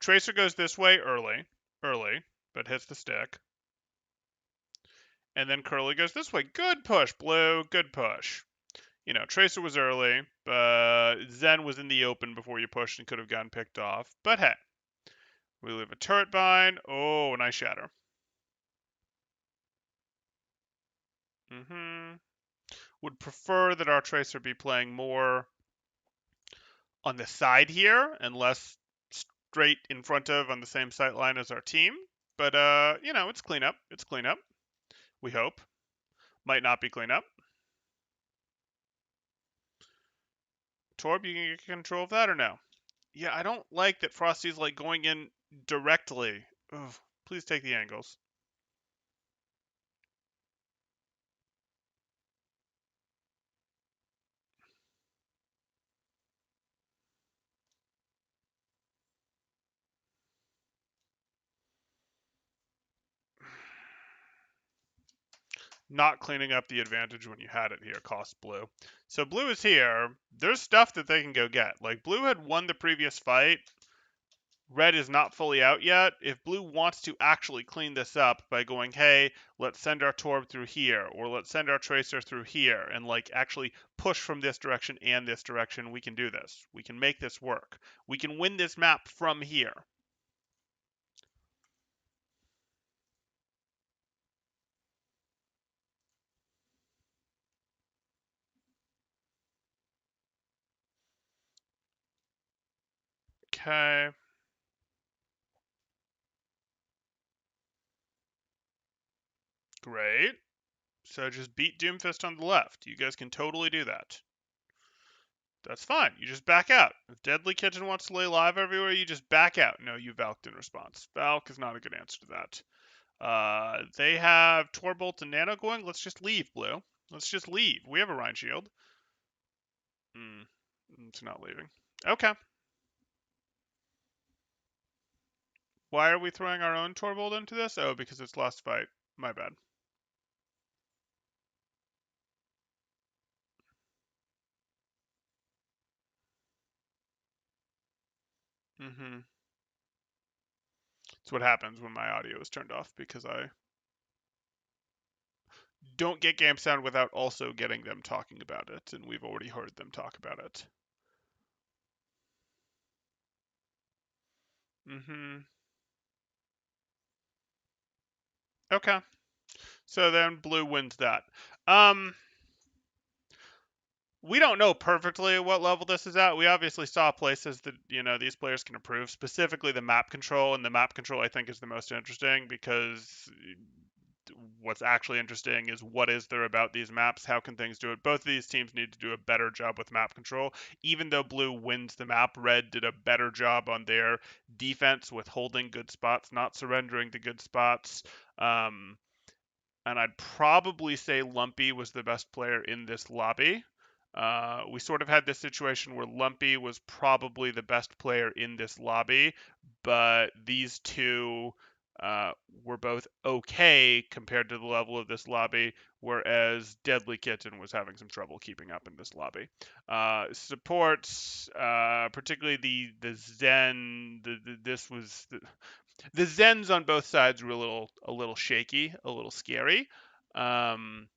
Tracer goes this way early, but hits the stick. And then Curly goes this way. Good push, Blue. Good push. You know, Tracer was early, but Zen was in the open before you pushed and could have gotten picked off. But hey, we leave a turret bind. Oh, nice shatter. Mm-hmm. Would prefer that our Tracer be playing more on the side here and less straight in front of on the same sight line as our team. But you know, it's cleanup. It's cleanup. We hope. Might not be cleanup. Torb, you can get control of that or no? Yeah, I don't like that Frosty's like going in directly. Ugh, please take the angles. Not cleaning up the advantage when you had it here costs blue. So blue is here. There's stuff that they can go get. Like blue had won the previous fight. Red is not fully out yet. If blue wants to actually clean this up by going, hey, let's send our Torb through here, or let's send our Tracer through here, and like actually push from this direction and this direction, we can do this. We can make this work. We can win this map from here. Okay. Great. So just beat Doomfist on the left. You guys can totally do that. That's fine. You just back out. If Deadly Kitchen wants to lay live everywhere, you just back out. No, you Valked in response. Valk is not a good answer to that. They have Torbolt and Nano going. Let's just leave, Blue. Let's just leave. We have a Rhine Shield. It's not leaving. Okay. Why are we throwing our own Torbolt into this? Oh, because it's last fight. My bad. Mm-hmm. That's what happens when my audio is turned off because I don't get game sound without also getting them talking about it, and we've already heard them talk about it. Mm-hmm. Okay. So then blue wins that. Um, we don't know perfectly what level this is at. We obviously saw places that, these players can improve, specifically the map control, and the map control I think is the most interesting because what's actually interesting is what is there about these maps? How can things do it? Both of these teams need to do a better job with map control. Even though blue wins the map, red did a better job on their defense with holding good spots, not surrendering to good spots. Um, and I'd probably say Lumpy was the best player in this lobby. We sort of had this situation where Lumpy was probably the best player in this lobby, but these two were both okay compared to the level of this lobby, whereas Deadly Kitten was having some trouble keeping up in this lobby. Supports, particularly the Zen, this was the Zens on both sides were a little shaky, a little scary. Um,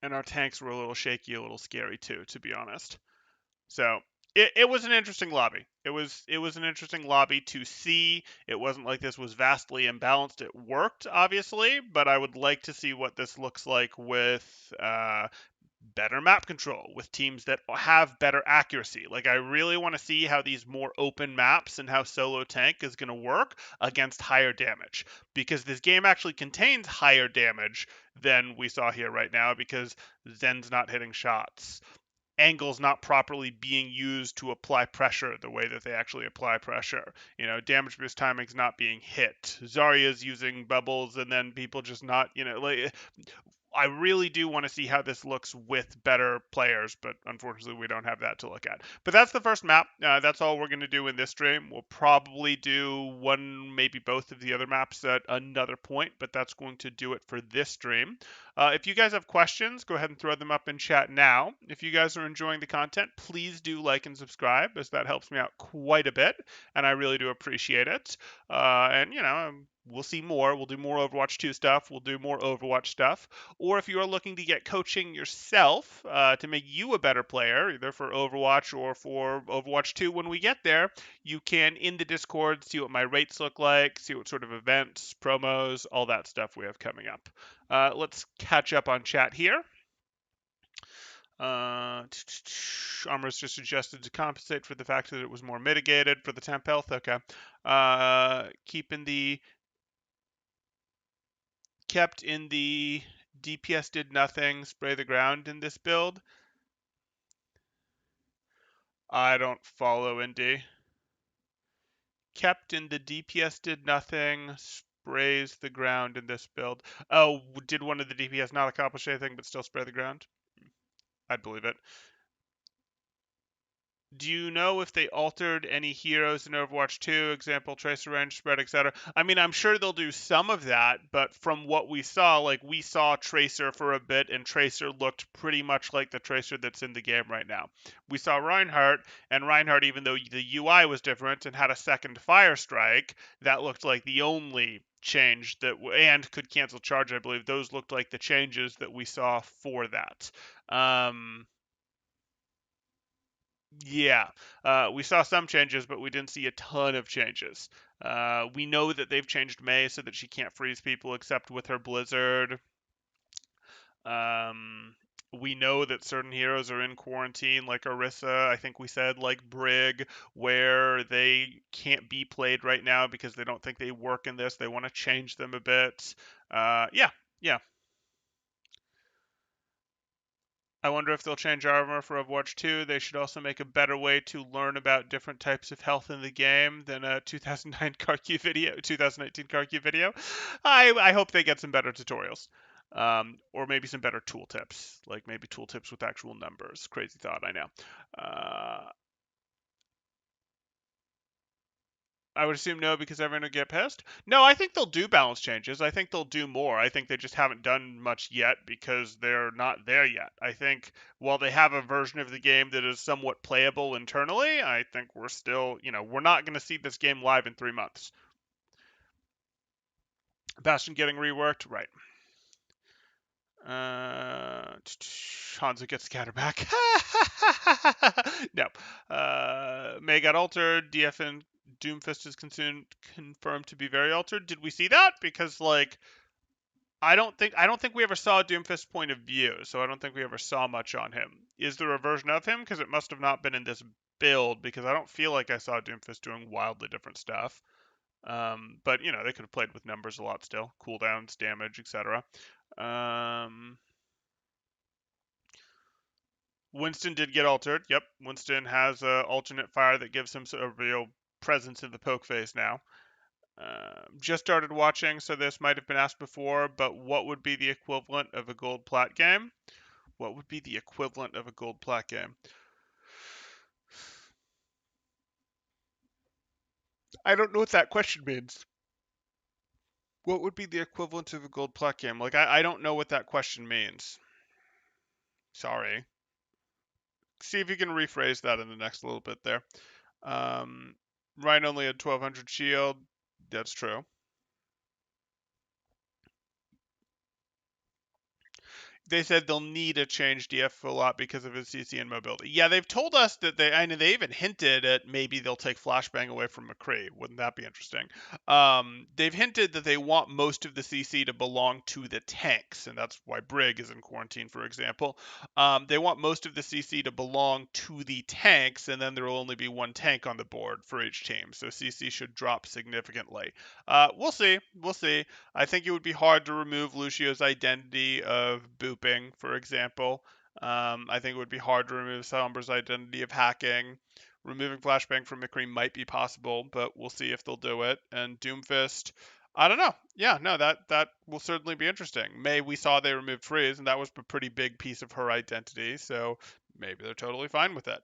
and our tanks were a little shaky, a little scary too, to be honest. So it was an interesting lobby. It was an interesting lobby to see. It wasn't like this was vastly imbalanced. It worked, obviously, but I would like to see what this looks like with better map control, with teams that have better accuracy. Like, I really want to see how these more open maps and how solo tank is going to work against higher damage, because this game actually contains higher damage than we saw here right now, because Zen's not hitting shots, angles not properly being used to apply pressure the way that they actually apply pressure. Damage boost timing's not being hit. Zarya's using bubbles and then people just not, like, I really do want to see how this looks with better players, but unfortunately we don't have that to look at. But that's the first map. That's all we're going to do in this stream. We'll probably do one, maybe both of the other maps at another point, but that's going to do it for this stream. If you guys have questions, go ahead and throw them up in chat now. If you guys are enjoying the content, please do like and subscribe, as that helps me out quite a bit, and I really do appreciate it. And, we'll see more. We'll do more Overwatch 2 stuff. We'll do more Overwatch stuff. Or if you are looking to get coaching yourself to make you a better player, either for Overwatch or for Overwatch 2 when we get there, you can, in the Discord, see what my rates look like, see what sort of events, promos, all that stuff we have coming up. Let's catch up on chat here. Armor's just adjusted to compensate for the fact that it was more mitigated for the temp health. Okay. Kept in the DPS did nothing, spray the ground in this build. I don't follow ND. Kept in the DPS did nothing, sprays the ground in this build. Oh, did one of the DPS not accomplish anything but still spray the ground? I'd believe it. Do you know if they altered any heroes in Overwatch 2, example, tracer range, spread, etc.? I mean, I'm sure they'll do some of that, but from what we saw, like we saw Tracer for a bit, and Tracer looked pretty much like the Tracer that's in the game right now. We saw Reinhardt, and Reinhardt, even though the UI was different and had a second fire strike, that looked like the only change that, and could cancel charge, I believe. Those looked like the changes that we saw for that. Um, yeah, we saw some changes, but we didn't see a ton of changes. We know that they've changed Mei so that she can't freeze people except with her blizzard. Um, we know that certain heroes are in quarantine, like Orisa. I think we said like Brig, where they can't be played right now because they don't think they work in this. They want to change them a bit. Yeah, yeah. I wonder if they'll change armor for Overwatch 2. They should also make a better way to learn about different types of health in the game than a 2009 Karki video, 2019 Karki video. I hope they get some better tutorials. Or maybe some better tooltips, like maybe tooltips with actual numbers. Crazy thought, I know. Uh, I would assume no because everyone would get pissed. No, I think they'll do balance changes. I think they'll do more. I think they just haven't done much yet because they're not there yet. I think while they have a version of the game that is somewhat playable internally, I think we're still, we're not going to see this game live in 3 months. Bastion getting reworked, right. Hanzo gets Scatterback. No. May got altered. DF and Doomfist is confirmed to be very altered. Did we see that? Because I don't think we ever saw Doomfist's point of view, so I don't think we ever saw much on him. Is there a version of him? Because it must have not been in this build, because I don't feel like I saw Doomfist doing wildly different stuff. But they could have played with numbers a lot still, cooldowns, damage, etc. Um, Winston did get altered. Yep, Winston has a alternate fire that gives him a real presence in the poke phase now. Just started watching, so this might have been asked before, but what would be the equivalent of a gold plat game? What would be the equivalent of a gold plat game? I don't know what that question means. What would be the equivalent of a gold plat game? Like, I don't know what that question means. Sorry. See if you can rephrase that in the next little bit there. Ryan only had 1200 shield. That's true. They said they'll need a change DF a lot because of his CC and mobility. Yeah, they've told us that I know they even hinted at maybe they'll take Flashbang away from McCree. Wouldn't that be interesting? They've hinted that they want most of the CC to belong to the tanks, and that's why Brig is in quarantine, for example. They want most of the CC to belong to the tanks, and then there will only be one tank on the board for each team, so CC should drop significantly. We'll see. We'll see. I think it would be hard to remove Lucio's identity of booping, for example. I think it would be hard to remove Sombra's identity of hacking. Removing Flashbang from McCree might be possible, but we'll see if they'll do it. And Doomfist, I don't know. Yeah, no, that will certainly be interesting. May we saw they removed Freeze, and that was a pretty big piece of her identity, so maybe they're totally fine with it.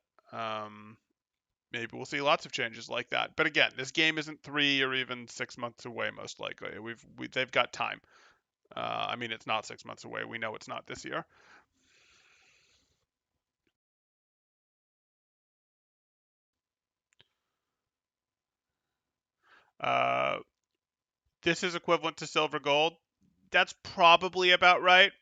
Maybe we'll see lots of changes like that. But again, this game isn't 3 or even 6 months away. Most likely, they've got time. I mean, it's not 6 months away. We know it's not this year. Uh, this is equivalent to silver gold. That's probably about right.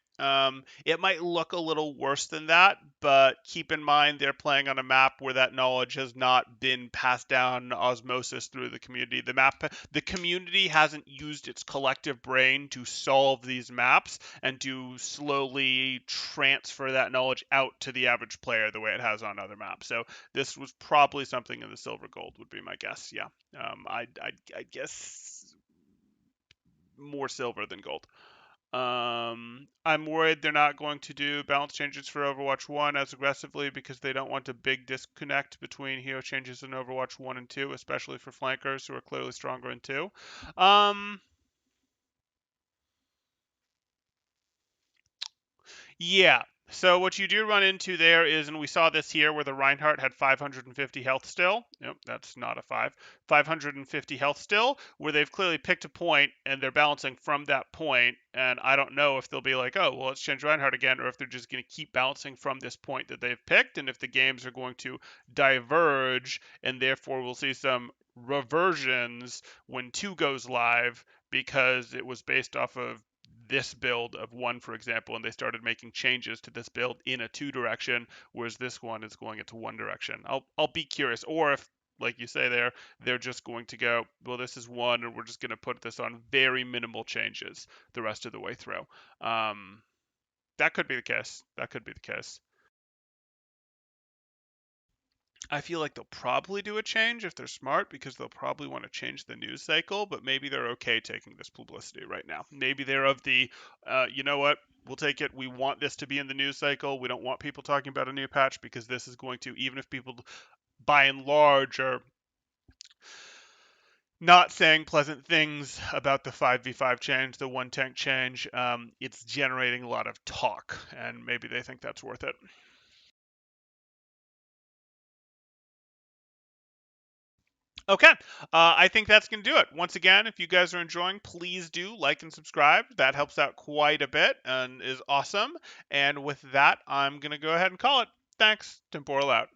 It might look a little worse than that, but keep in mind they're playing on a map where that knowledge has not been passed down osmosis through the community. The community hasn't used its collective brain to solve these maps and to slowly transfer that knowledge out to the average player the way it has on other maps. So this was probably something in the silver gold would be my guess. Yeah, I guess more silver than gold. I'm worried they're not going to do balance changes for Overwatch 1 as aggressively because they don't want a big disconnect between hero changes in Overwatch 1 and 2, especially for flankers who are clearly stronger in 2. Um, yeah, So what you do run into there is, and we saw this here where the Reinhardt had 550 health still. Yep, that's not a 5. 550 health still, where they've clearly picked a point and they're balancing from that point. And I don't know if they'll be like, oh, well, let's change Reinhardt again, or if they're just going to keep balancing from this point that they've picked, and if the games are going to diverge, and therefore we'll see some reversions when 2 goes live because it was based off of this build of 1, for example, and they started making changes to this build in a 2 direction, whereas this one is going into 1 direction. I'll be curious, or if, like you say there, they're just going to go, well, this is 1, and we're just going to put this on very minimal changes the rest of the way through. Um, that could be the case. That could be the case. I feel like they'll probably do a change if they're smart because they'll probably want to change the news cycle, but maybe they're okay taking this publicity right now. Maybe they're of the, you know what, we'll take it. We want this to be in the news cycle. We don't want people talking about a new patch because this is going to, even if people by and large are not saying pleasant things about the 5v5 change, the one tank change, it's generating a lot of talk, and maybe they think that's worth it. Okay, I think that's going to do it. Once again, if you guys are enjoying, please do like and subscribe. That helps out quite a bit and is awesome. And with that, I'm going to go ahead and call it. Thanks. Temporal out.